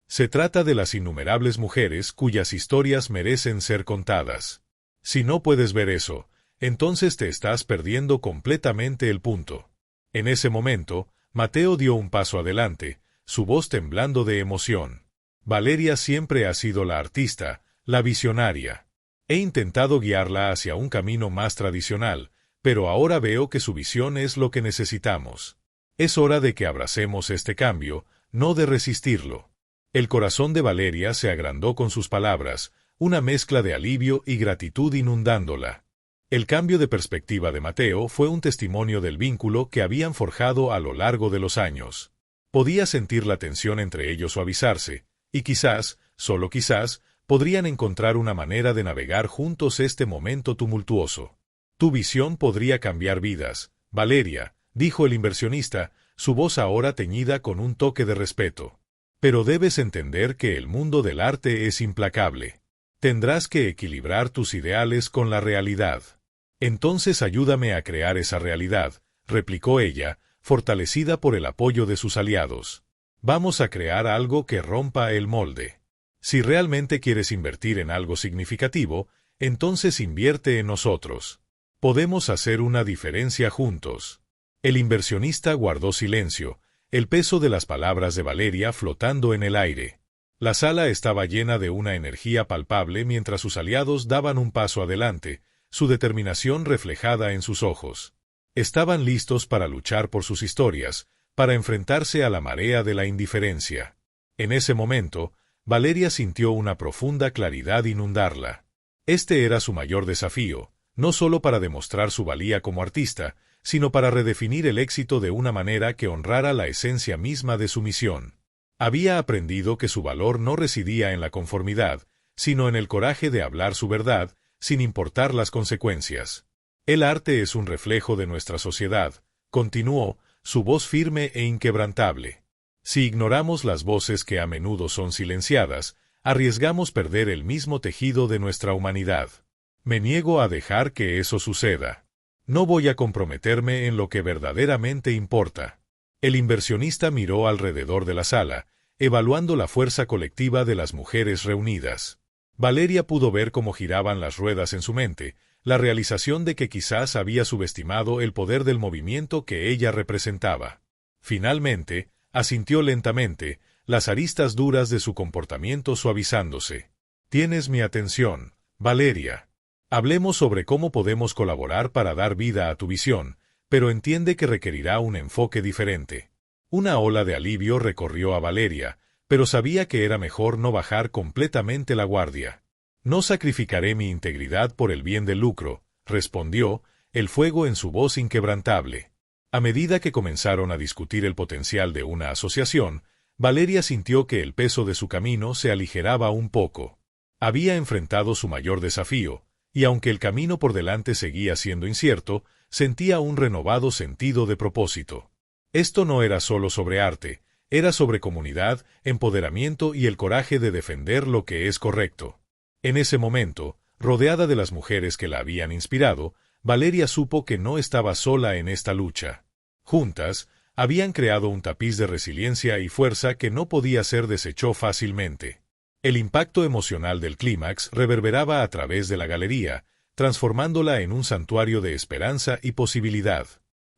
Se trata de las innumerables mujeres cuyas historias merecen ser contadas. Si no puedes ver eso, entonces te estás perdiendo completamente el punto. En ese momento, Mateo dio un paso adelante, su voz temblando de emoción. Valeria siempre ha sido la artista, la visionaria. He intentado guiarla hacia un camino más tradicional, pero ahora veo que su visión es lo que necesitamos. Es hora de que abracemos este cambio, no de resistirlo. El corazón de Valeria se agrandó con sus palabras, una mezcla de alivio y gratitud inundándola. El cambio de perspectiva de Mateo fue un testimonio del vínculo que habían forjado a lo largo de los años. Podía sentir la tensión entre ellos suavizarse, y quizás, solo quizás, podrían encontrar una manera de navegar juntos este momento tumultuoso. Tu visión podría cambiar vidas, Valeria, dijo el inversionista, su voz ahora teñida con un toque de respeto. Pero debes entender que el mundo del arte es implacable. Tendrás que equilibrar tus ideales con la realidad. Entonces ayúdame a crear esa realidad, replicó ella, fortalecida por el apoyo de sus aliados. Vamos a crear algo que rompa el molde. Si realmente quieres invertir en algo significativo, entonces invierte en nosotros. Podemos hacer una diferencia juntos. El inversionista guardó silencio, el peso de las palabras de Valeria flotando en el aire. La sala estaba llena de una energía palpable mientras sus aliados daban un paso adelante, su determinación reflejada en sus ojos. Estaban listos para luchar por sus historias, para enfrentarse a la marea de la indiferencia. En ese momento, Valeria sintió una profunda claridad inundarla. Este era su mayor desafío, no solo para demostrar su valía como artista, sino para redefinir el éxito de una manera que honrara la esencia misma de su misión. Había aprendido que su valor no residía en la conformidad, sino en el coraje de hablar su verdad, sin importar las consecuencias. El arte es un reflejo de nuestra sociedad, continuó, su voz firme e inquebrantable. Si ignoramos las voces que a menudo son silenciadas, arriesgamos perder el mismo tejido de nuestra humanidad. Me niego a dejar que eso suceda. No voy a comprometerme en lo que verdaderamente importa. El inversionista miró alrededor de la sala, evaluando la fuerza colectiva de las mujeres reunidas. Valeria pudo ver cómo giraban las ruedas en su mente, la realización de que quizás había subestimado el poder del movimiento que ella representaba. Finalmente, asintió lentamente, las aristas duras de su comportamiento suavizándose. Tienes mi atención, Valeria. Hablemos sobre cómo podemos colaborar para dar vida a tu visión, pero entiende que requerirá un enfoque diferente. Una ola de alivio recorrió a Valeria, pero sabía que era mejor no bajar completamente la guardia. No sacrificaré mi integridad por el bien del lucro, respondió, el fuego en su voz inquebrantable. A medida que comenzaron a discutir el potencial de una asociación, Valeria sintió que el peso de su camino se aligeraba un poco. Había enfrentado su mayor desafío, y aunque el camino por delante seguía siendo incierto, sentía un renovado sentido de propósito. Esto no era solo sobre arte, era sobre comunidad, empoderamiento y el coraje de defender lo que es correcto. En ese momento, rodeada de las mujeres que la habían inspirado, Valeria supo que no estaba sola en esta lucha. Juntas, habían creado un tapiz de resiliencia y fuerza que no podía ser desechó fácilmente. El impacto emocional del clímax reverberaba a través de la galería, transformándola en un santuario de esperanza y posibilidad.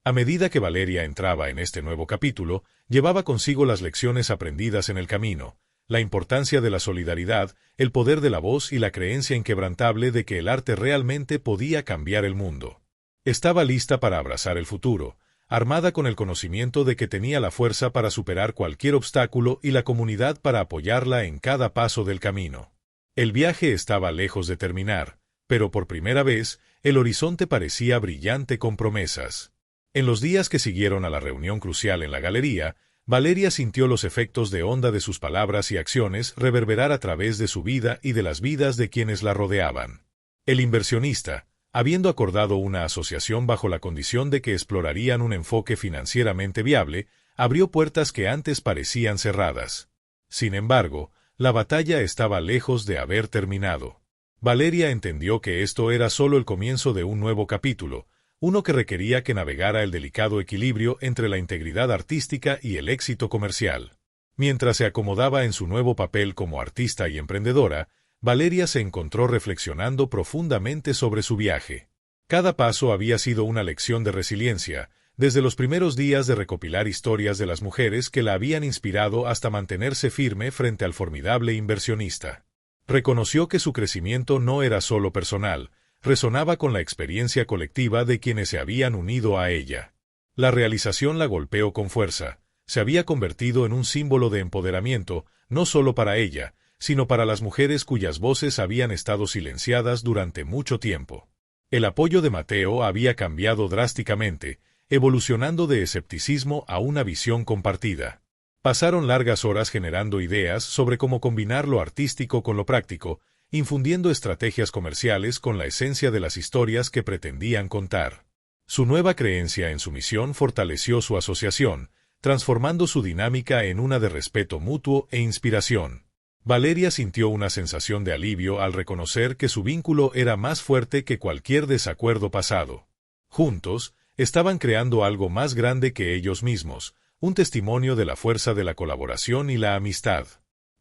A medida que Valeria entraba en este nuevo capítulo, llevaba consigo las lecciones aprendidas en el camino, la importancia de la solidaridad, el poder de la voz y la creencia inquebrantable de que el arte realmente podía cambiar el mundo. Estaba lista para abrazar el futuro, armada con el conocimiento de que tenía la fuerza para superar cualquier obstáculo y la comunidad para apoyarla en cada paso del camino. El viaje estaba lejos de terminar, pero por primera vez, el horizonte parecía brillante con promesas. En los días que siguieron a la reunión crucial en la galería, Valeria sintió los efectos de onda de sus palabras y acciones reverberar a través de su vida y de las vidas de quienes la rodeaban. El inversionista, habiendo acordado una asociación bajo la condición de que explorarían un enfoque financieramente viable, abrió puertas que antes parecían cerradas. Sin embargo, la batalla estaba lejos de haber terminado. Valeria entendió que esto era solo el comienzo de un nuevo capítulo, uno que requería que navegara el delicado equilibrio entre la integridad artística y el éxito comercial. Mientras se acomodaba en su nuevo papel como artista y emprendedora, Valeria se encontró reflexionando profundamente sobre su viaje. Cada paso había sido una lección de resiliencia, desde los primeros días de recopilar historias de las mujeres que la habían inspirado hasta mantenerse firme frente al formidable inversionista. Reconoció que su crecimiento no era solo personal, resonaba con la experiencia colectiva de quienes se habían unido a ella. La realización la golpeó con fuerza, se había convertido en un símbolo de empoderamiento, no solo para ella, sino para las mujeres cuyas voces habían estado silenciadas durante mucho tiempo. El apoyo de Mateo había cambiado drásticamente, evolucionando de escepticismo a una visión compartida. Pasaron largas horas generando ideas sobre cómo combinar lo artístico con lo práctico, infundiendo estrategias comerciales con la esencia de las historias que pretendían contar. Su nueva creencia en su misión fortaleció su asociación, transformando su dinámica en una de respeto mutuo e inspiración. Valeria sintió una sensación de alivio al reconocer que su vínculo era más fuerte que cualquier desacuerdo pasado. Juntos, estaban creando algo más grande que ellos mismos, un testimonio de la fuerza de la colaboración y la amistad.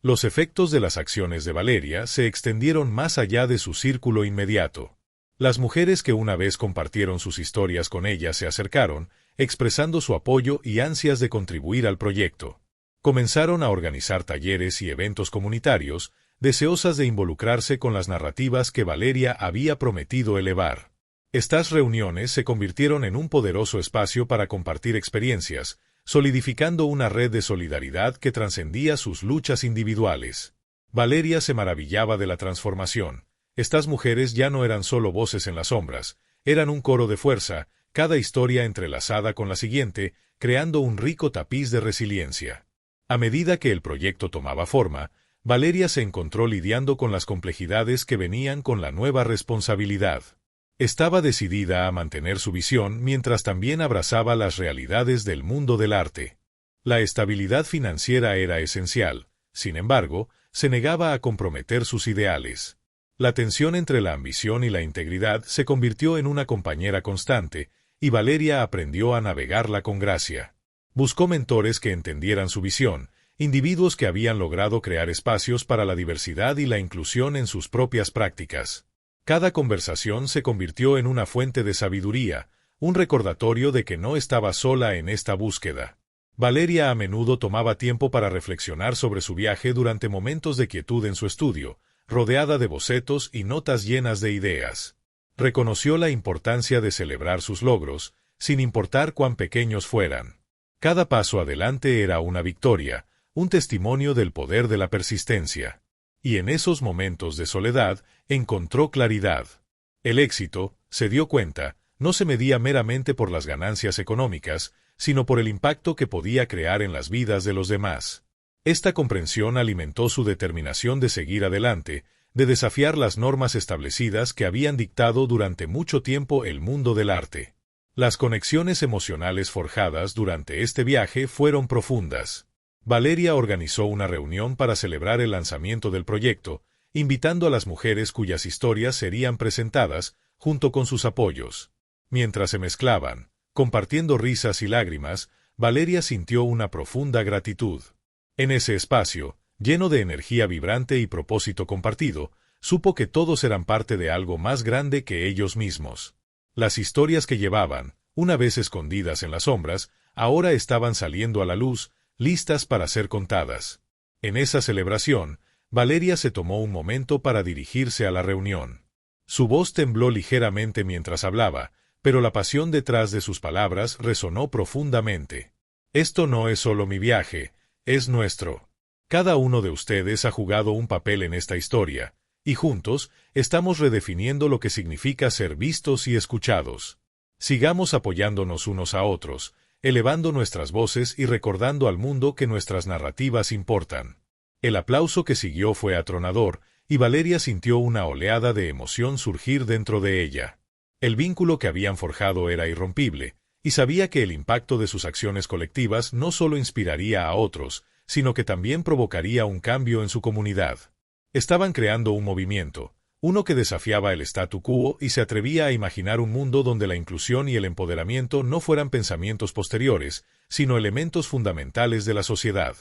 Los efectos de las acciones de Valeria se extendieron más allá de su círculo inmediato. Las mujeres que una vez compartieron sus historias con ella se acercaron, expresando su apoyo y ansias de contribuir al proyecto. Comenzaron a organizar talleres y eventos comunitarios, deseosas de involucrarse con las narrativas que Valeria había prometido elevar. Estas reuniones se convirtieron en un poderoso espacio para compartir experiencias, solidificando una red de solidaridad que trascendía sus luchas individuales. Valeria se maravillaba de la transformación. Estas mujeres ya no eran solo voces en las sombras, eran un coro de fuerza, cada historia entrelazada con la siguiente, creando un rico tapiz de resiliencia. A medida que el proyecto tomaba forma, Valeria se encontró lidiando con las complejidades que venían con la nueva responsabilidad. Estaba decidida a mantener su visión mientras también abrazaba las realidades del mundo del arte. La estabilidad financiera era esencial, sin embargo, se negaba a comprometer sus ideales. La tensión entre la ambición y la integridad se convirtió en una compañera constante, y Valeria aprendió a navegarla con gracia. Buscó mentores que entendieran su visión, individuos que habían logrado crear espacios para la diversidad y la inclusión en sus propias prácticas. Cada conversación se convirtió en una fuente de sabiduría, un recordatorio de que no estaba sola en esta búsqueda. Valeria a menudo tomaba tiempo para reflexionar sobre su viaje durante momentos de quietud en su estudio, rodeada de bocetos y notas llenas de ideas. Reconoció la importancia de celebrar sus logros, sin importar cuán pequeños fueran. Cada paso adelante era una victoria, un testimonio del poder de la persistencia. Y en esos momentos de soledad encontró claridad. El éxito, se dio cuenta, no se medía meramente por las ganancias económicas, sino por el impacto que podía crear en las vidas de los demás. Esta comprensión alimentó su determinación de seguir adelante, de desafiar las normas establecidas que habían dictado durante mucho tiempo el mundo del arte. Las conexiones emocionales forjadas durante este viaje fueron profundas. Valeria organizó una reunión para celebrar el lanzamiento del proyecto, invitando a las mujeres cuyas historias serían presentadas, junto con sus apoyos. Mientras se mezclaban, compartiendo risas y lágrimas, Valeria sintió una profunda gratitud. En ese espacio, lleno de energía vibrante y propósito compartido, supo que todos eran parte de algo más grande que ellos mismos. Las historias que llevaban, una vez escondidas en las sombras, ahora estaban saliendo a la luz, listas para ser contadas. En esa celebración, Valeria se tomó un momento para dirigirse a la reunión. Su voz tembló ligeramente mientras hablaba, pero la pasión detrás de sus palabras resonó profundamente. Esto no es solo mi viaje, es nuestro. Cada uno de ustedes ha jugado un papel en esta historia, y juntos estamos redefiniendo lo que significa ser vistos y escuchados. Sigamos apoyándonos unos a otros, elevando nuestras voces y recordando al mundo que nuestras narrativas importan. El aplauso que siguió fue atronador, y Valeria sintió una oleada de emoción surgir dentro de ella. El vínculo que habían forjado era irrompible, y sabía que el impacto de sus acciones colectivas no solo inspiraría a otros, sino que también provocaría un cambio en su comunidad. Estaban creando un movimiento, uno que desafiaba el statu quo y se atrevía a imaginar un mundo donde la inclusión y el empoderamiento no fueran pensamientos posteriores, sino elementos fundamentales de la sociedad.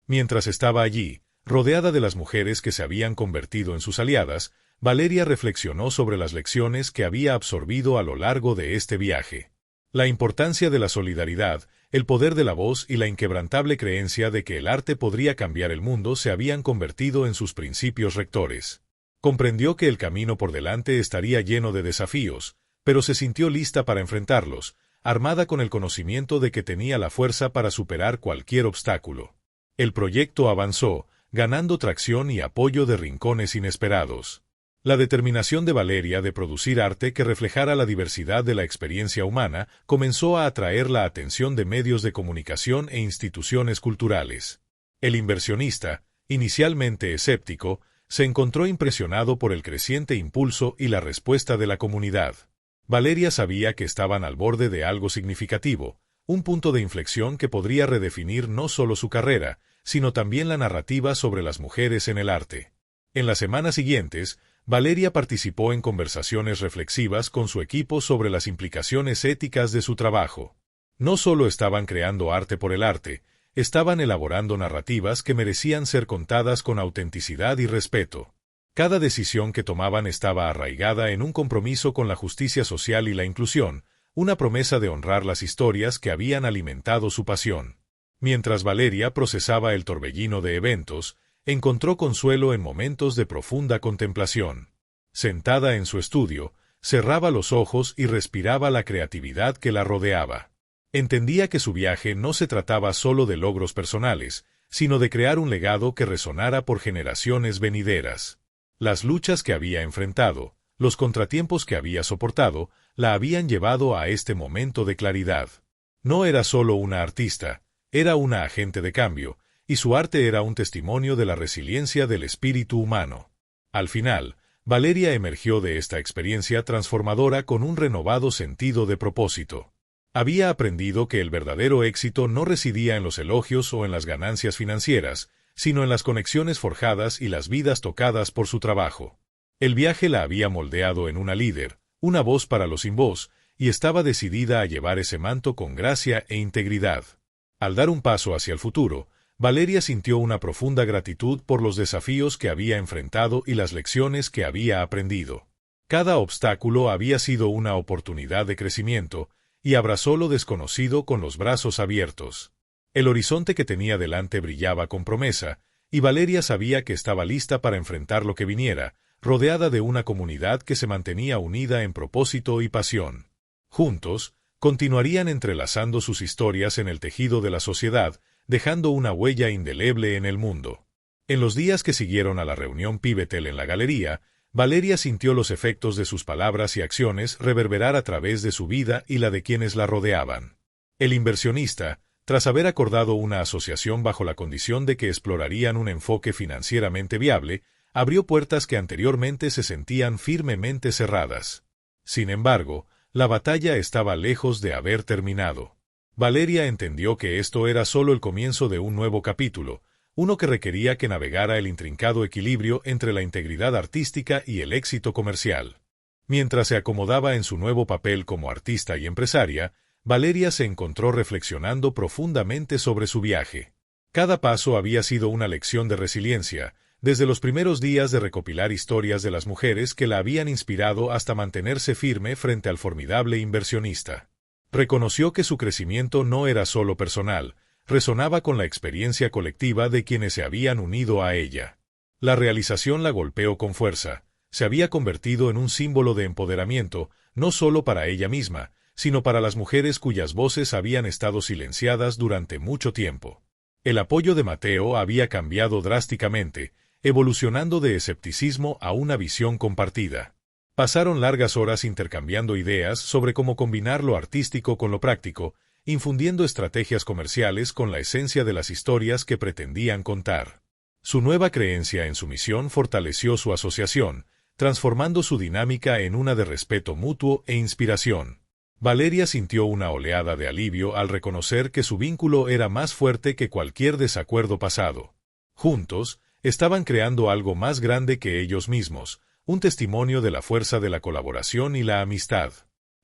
Mientras estaba allí, rodeada de las mujeres que se habían convertido en sus aliadas, Valeria reflexionó sobre las lecciones que había absorbido a lo largo de este viaje. La importancia de la solidaridad, el poder de la voz y la inquebrantable creencia de que el arte podría cambiar el mundo se habían convertido en sus principios rectores. Comprendió que el camino por delante estaría lleno de desafíos, pero se sintió lista para enfrentarlos, armada con el conocimiento de que tenía la fuerza para superar cualquier obstáculo. El proyecto avanzó, ganando tracción y apoyo de rincones inesperados. La determinación de Valeria de producir arte que reflejara la diversidad de la experiencia humana comenzó a atraer la atención de medios de comunicación e instituciones culturales. El inversionista, inicialmente escéptico, se encontró impresionado por el creciente impulso y la respuesta de la comunidad. Valeria sabía que estaban al borde de algo significativo, un punto de inflexión que podría redefinir no solo su carrera, sino también la narrativa sobre las mujeres en el arte. En las semanas siguientes, Valeria participó en conversaciones reflexivas con su equipo sobre las implicaciones éticas de su trabajo. No solo estaban creando arte por el arte, estaban elaborando narrativas que merecían ser contadas con autenticidad y respeto. Cada decisión que tomaban estaba arraigada en un compromiso con la justicia social y la inclusión, una promesa de honrar las historias que habían alimentado su pasión. Mientras Valeria procesaba el torbellino de eventos, encontró consuelo en momentos de profunda contemplación. Sentada en su estudio, cerraba los ojos y respiraba la creatividad que la rodeaba. Entendía que su viaje no se trataba solo de logros personales, sino de crear un legado que resonara por generaciones venideras. Las luchas que había enfrentado, los contratiempos que había soportado, la habían llevado a este momento de claridad. No era solo una artista, era una agente de cambio, y su arte era un testimonio de la resiliencia del espíritu humano. Al final, Valeria emergió de esta experiencia transformadora con un renovado sentido de propósito. Había aprendido que el verdadero éxito no residía en los elogios o en las ganancias financieras, sino en las conexiones forjadas y las vidas tocadas por su trabajo. El viaje la había moldeado en una líder, una voz para los sin voz, y estaba decidida a llevar ese manto con gracia e integridad. Al dar un paso hacia el futuro, Valeria sintió una profunda gratitud por los desafíos que había enfrentado y las lecciones que había aprendido. Cada obstáculo había sido una oportunidad de crecimiento, y abrazó lo desconocido con los brazos abiertos. El horizonte que tenía delante brillaba con promesa, y Valeria sabía que estaba lista para enfrentar lo que viniera, rodeada de una comunidad que se mantenía unida en propósito y pasión. Juntos, continuarían entrelazando sus historias en el tejido de la sociedad, dejando una huella indeleble en el mundo. En los días que siguieron a la reunión Pivotal en la galería, Valeria sintió los efectos de sus palabras y acciones reverberar a través de su vida y la de quienes la rodeaban. El inversionista, tras haber acordado una asociación bajo la condición de que explorarían un enfoque financieramente viable, abrió puertas que anteriormente se sentían firmemente cerradas. Sin embargo, la batalla estaba lejos de haber terminado. Valeria entendió que esto era solo el comienzo de un nuevo capítulo, uno que requería que navegara el intrincado equilibrio entre la integridad artística y el éxito comercial. Mientras se acomodaba en su nuevo papel como artista y empresaria, Valeria se encontró reflexionando profundamente sobre su viaje. Cada paso había sido una lección de resiliencia, desde los primeros días de recopilar historias de las mujeres que la habían inspirado hasta mantenerse firme frente al formidable inversionista. Reconoció que su crecimiento no era solo personal, resonaba con la experiencia colectiva de quienes se habían unido a ella. La realización la golpeó con fuerza. Se había convertido en un símbolo de empoderamiento, no solo para ella misma, sino para las mujeres cuyas voces habían estado silenciadas durante mucho tiempo. El apoyo de Mateo había cambiado drásticamente, evolucionando de escepticismo a una visión compartida. Pasaron largas horas intercambiando ideas sobre cómo combinar lo artístico con lo práctico, infundiendo estrategias comerciales con la esencia de las historias que pretendían contar. Su nueva creencia en su misión fortaleció su asociación, transformando su dinámica en una de respeto mutuo e inspiración. Valeria sintió una oleada de alivio al reconocer que su vínculo era más fuerte que cualquier desacuerdo pasado. Juntos, estaban creando algo más grande que ellos mismos, un testimonio de la fuerza de la colaboración y la amistad.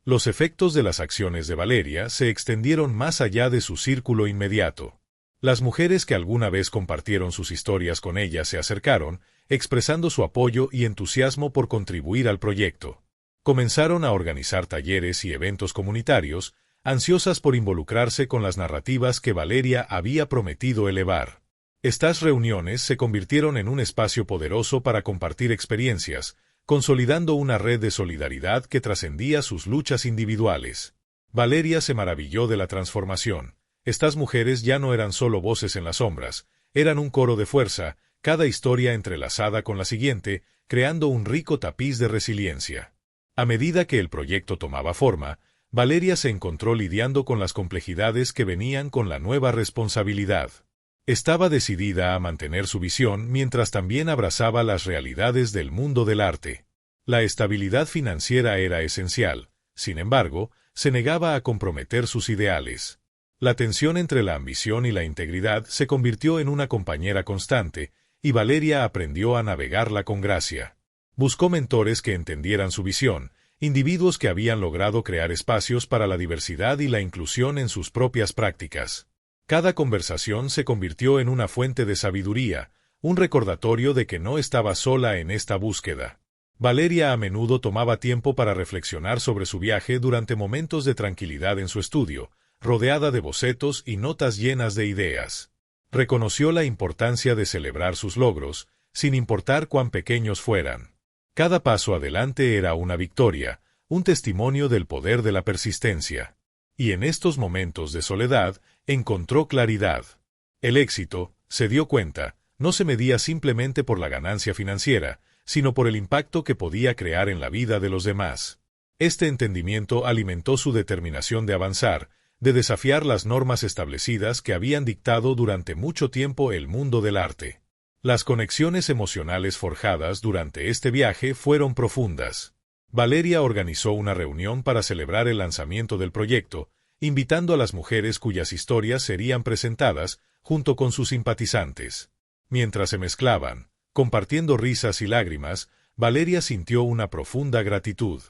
Los efectos de las acciones de Valeria se extendieron más allá de su círculo inmediato. Las mujeres que alguna vez compartieron sus historias con ella se acercaron, expresando su apoyo y entusiasmo por contribuir al proyecto. Comenzaron a organizar talleres y eventos comunitarios, ansiosas por involucrarse con las narrativas que Valeria había prometido elevar. Estas reuniones se convirtieron en un espacio poderoso para compartir experiencias, consolidando una red de solidaridad que trascendía sus luchas individuales. Valeria se maravilló de la transformación. Estas mujeres ya no eran solo voces en las sombras, eran un coro de fuerza, cada historia entrelazada con la siguiente, creando un rico tapiz de resiliencia. A medida que el proyecto tomaba forma, Valeria se encontró lidiando con las complejidades que venían con la nueva responsabilidad. Estaba decidida a mantener su visión mientras también abrazaba las realidades del mundo del arte. La estabilidad financiera era esencial, sin embargo, se negaba a comprometer sus ideales. La tensión entre la ambición y la integridad se convirtió en una compañera constante, y Valeria aprendió a navegarla con gracia. Buscó mentores que entendieran su visión, individuos que habían logrado crear espacios para la diversidad y la inclusión en sus propias prácticas. Cada conversación se convirtió en una fuente de sabiduría, un recordatorio de que no estaba sola en esta búsqueda. Valeria a menudo tomaba tiempo para reflexionar sobre su viaje durante momentos de tranquilidad en su estudio, rodeada de bocetos y notas llenas de ideas. Reconoció la importancia de celebrar sus logros, sin importar cuán pequeños fueran. Cada paso adelante era una victoria, un testimonio del poder de la persistencia. Y en estos momentos de soledad, encontró claridad. El éxito, se dio cuenta, no se medía simplemente por la ganancia financiera, sino por el impacto que podía crear en la vida de los demás. Este entendimiento alimentó su determinación de avanzar, de desafiar las normas establecidas que habían dictado durante mucho tiempo el mundo del arte. Las conexiones emocionales forjadas durante este viaje fueron profundas. Valeria organizó una reunión para celebrar el lanzamiento del proyecto, invitando a las mujeres cuyas historias serían presentadas, junto con sus simpatizantes. Mientras se mezclaban, compartiendo risas y lágrimas, Valeria sintió una profunda gratitud.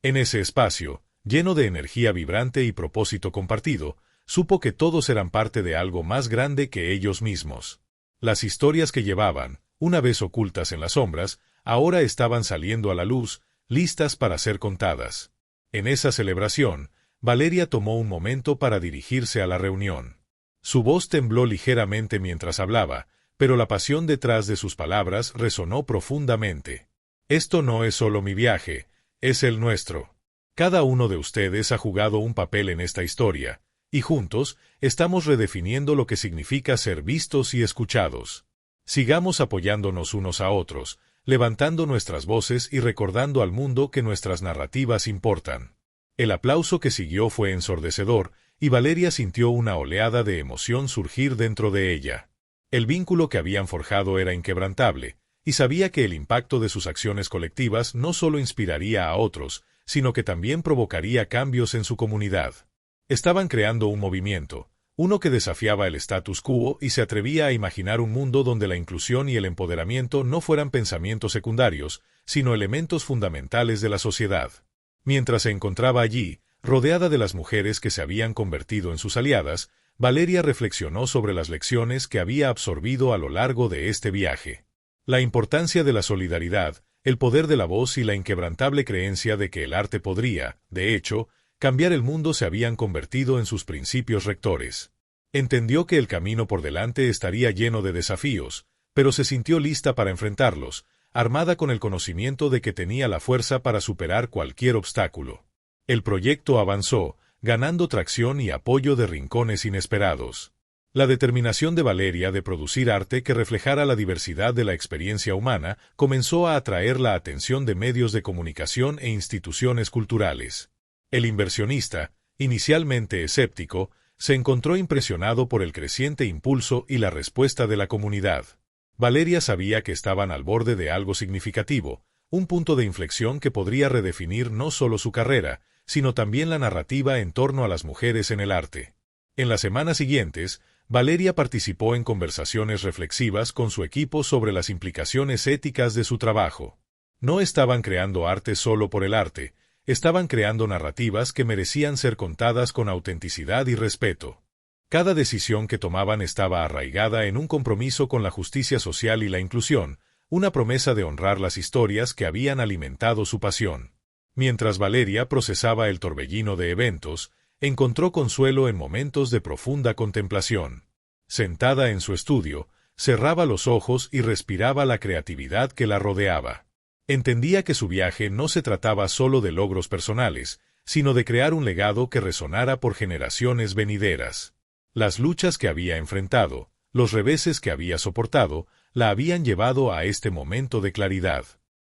En ese espacio, lleno de energía vibrante y propósito compartido, supo que todos eran parte de algo más grande que ellos mismos. Las historias que llevaban, una vez ocultas en las sombras, ahora estaban saliendo a la luz, listas para ser contadas. En esa celebración, Valeria tomó un momento para dirigirse a la reunión. Su voz tembló ligeramente mientras hablaba, pero la pasión detrás de sus palabras resonó profundamente. Esto no es solo mi viaje, es el nuestro. Cada uno de ustedes ha jugado un papel en esta historia, y juntos estamos redefiniendo lo que significa ser vistos y escuchados. Sigamos apoyándonos unos a otros, levantando nuestras voces y recordando al mundo que nuestras narrativas importan. El aplauso que siguió fue ensordecedor, y Valeria sintió una oleada de emoción surgir dentro de ella. El vínculo que habían forjado era inquebrantable, y sabía que el impacto de sus acciones colectivas no solo inspiraría a otros, sino que también provocaría cambios en su comunidad. Estaban creando un movimiento, uno que desafiaba el status quo y se atrevía a imaginar un mundo donde la inclusión y el empoderamiento no fueran pensamientos secundarios, sino elementos fundamentales de la sociedad. Mientras se encontraba allí, rodeada de las mujeres que se habían convertido en sus aliadas, Valeria reflexionó sobre las lecciones que había absorbido a lo largo de este viaje. La importancia de la solidaridad, el poder de la voz y la inquebrantable creencia de que el arte podría, de hecho, cambiar el mundo se habían convertido en sus principios rectores. Entendió que el camino por delante estaría lleno de desafíos, pero se sintió lista para enfrentarlos, armada con el conocimiento de que tenía la fuerza para superar cualquier obstáculo. El proyecto avanzó, ganando tracción y apoyo de rincones inesperados. La determinación de Valeria de producir arte que reflejara la diversidad de la experiencia humana comenzó a atraer la atención de medios de comunicación e instituciones culturales. El inversionista, inicialmente escéptico, se encontró impresionado por el creciente impulso y la respuesta de la comunidad. Valeria sabía que estaban al borde de algo significativo, un punto de inflexión que podría redefinir no solo su carrera, sino también la narrativa en torno a las mujeres en el arte. En las semanas siguientes, Valeria participó en conversaciones reflexivas con su equipo sobre las implicaciones éticas de su trabajo. No estaban creando arte solo por el arte, estaban creando narrativas que merecían ser contadas con autenticidad y respeto. Cada decisión que tomaban estaba arraigada en un compromiso con la justicia social y la inclusión, una promesa de honrar las historias que habían alimentado su pasión. Mientras Valeria procesaba el torbellino de eventos, encontró consuelo en momentos de profunda contemplación. Sentada en su estudio, cerraba los ojos y respiraba la creatividad que la rodeaba. Entendía que su viaje no se trataba solo de logros personales, sino de crear un legado que resonara por generaciones venideras. Las luchas que había enfrentado, los reveses que había soportado, la habían llevado a este momento de claridad.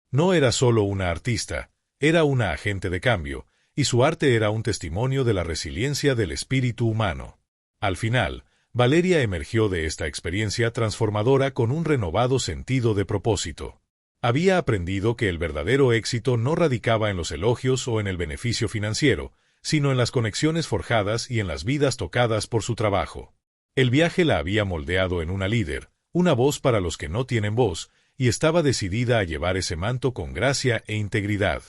No era solo una artista, era una agente de cambio, y su arte era un testimonio de la resiliencia del espíritu humano. Al final, Valeria emergió de esta experiencia transformadora con un renovado sentido de propósito. Había aprendido que el verdadero éxito no radicaba en los elogios o en el beneficio financiero, sino en las conexiones forjadas y en las vidas tocadas por su trabajo. El viaje la había moldeado en una líder, una voz para los que no tienen voz, y estaba decidida a llevar ese manto con gracia e integridad.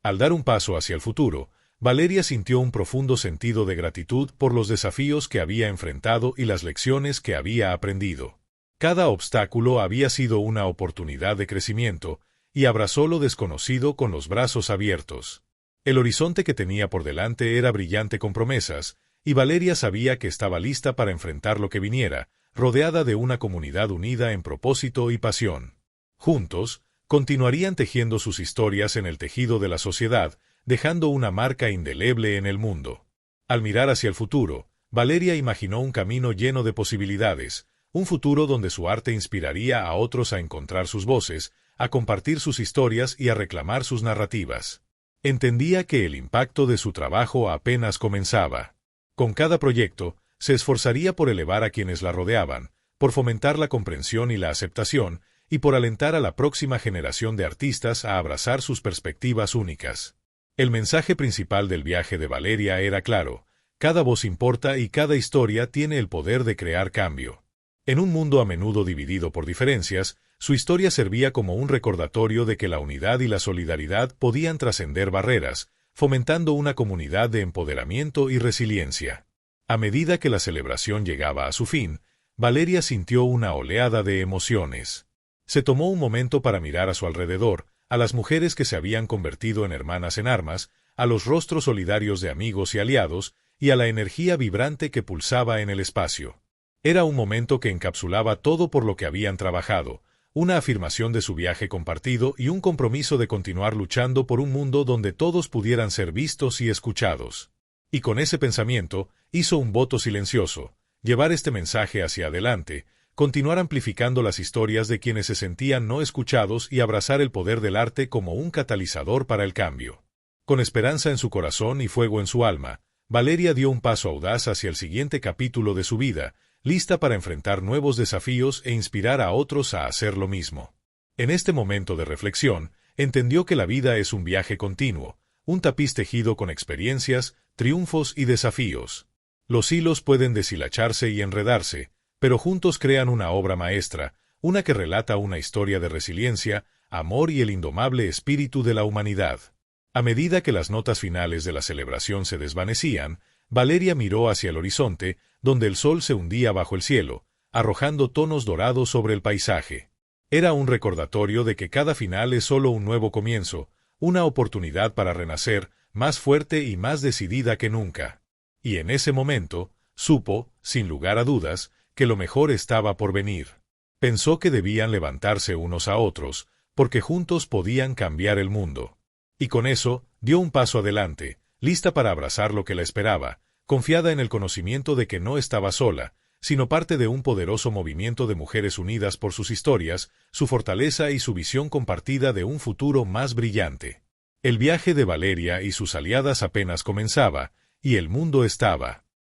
Al dar un paso hacia el futuro, Valeria sintió un profundo sentido de gratitud por los desafíos que había enfrentado y las lecciones que había aprendido. Cada obstáculo había sido una oportunidad de crecimiento, y abrazó lo desconocido con los brazos abiertos. El horizonte que tenía por delante era brillante con promesas, y Valeria sabía que estaba lista para enfrentar lo que viniera, rodeada de una comunidad unida en propósito y pasión. Juntos, continuarían tejiendo sus historias en el tejido de la sociedad, dejando una marca indeleble en el mundo. Al mirar hacia el futuro, Valeria imaginó un camino lleno de posibilidades, un futuro donde su arte inspiraría a otros a encontrar sus voces, a compartir sus historias y a reclamar sus narrativas. Entendía que el impacto de su trabajo apenas comenzaba. Con cada proyecto, se esforzaría por elevar a quienes la rodeaban, por fomentar la comprensión y la aceptación, y por alentar a la próxima generación de artistas a abrazar sus perspectivas únicas. El mensaje principal del viaje de Valeria era claro: cada voz importa y cada historia tiene el poder de crear cambio. En un mundo a menudo dividido por diferencias, su historia servía como un recordatorio de que la unidad y la solidaridad podían trascender barreras, fomentando una comunidad de empoderamiento y resiliencia. A medida que la celebración llegaba a su fin, Valeria sintió una oleada de emociones. Se tomó un momento para mirar a su alrededor, a las mujeres que se habían convertido en hermanas en armas, a los rostros solidarios de amigos y aliados, y a la energía vibrante que pulsaba en el espacio. Era un momento que encapsulaba todo por lo que habían trabajado, una afirmación de su viaje compartido y un compromiso de continuar luchando por un mundo donde todos pudieran ser vistos y escuchados. Y con ese pensamiento, hizo un voto silencioso: llevar este mensaje hacia adelante, continuar amplificando las historias de quienes se sentían no escuchados y abrazar el poder del arte como un catalizador para el cambio. Con esperanza en su corazón y fuego en su alma, Valeria dio un paso audaz hacia el siguiente capítulo de su vida, lista para enfrentar nuevos desafíos e inspirar a otros a hacer lo mismo. En este momento de reflexión, entendió que la vida es un viaje continuo, un tapiz tejido con experiencias, triunfos y desafíos. Los hilos pueden deshilacharse y enredarse, pero juntos crean una obra maestra, una que relata una historia de resiliencia, amor y el indomable espíritu de la humanidad. A medida que las notas finales de la celebración se desvanecían, Valeria miró hacia el horizonte, donde el sol se hundía bajo el cielo, arrojando tonos dorados sobre el paisaje. Era un recordatorio de que cada final es solo un nuevo comienzo, una oportunidad para renacer, más fuerte y más decidida que nunca. Y en ese momento, supo, sin lugar a dudas, que lo mejor estaba por venir. Pensó que debían levantarse unos a otros, porque juntos podían cambiar el mundo. Y con eso, dio un paso adelante, lista para abrazar lo que la esperaba, confiada en el conocimiento de que no estaba sola, sino parte de un poderoso movimiento de mujeres unidas por sus historias, su fortaleza y su visión compartida de un futuro más brillante. El viaje de Valeria y sus aliadas apenas comenzaba, y el mundo estaba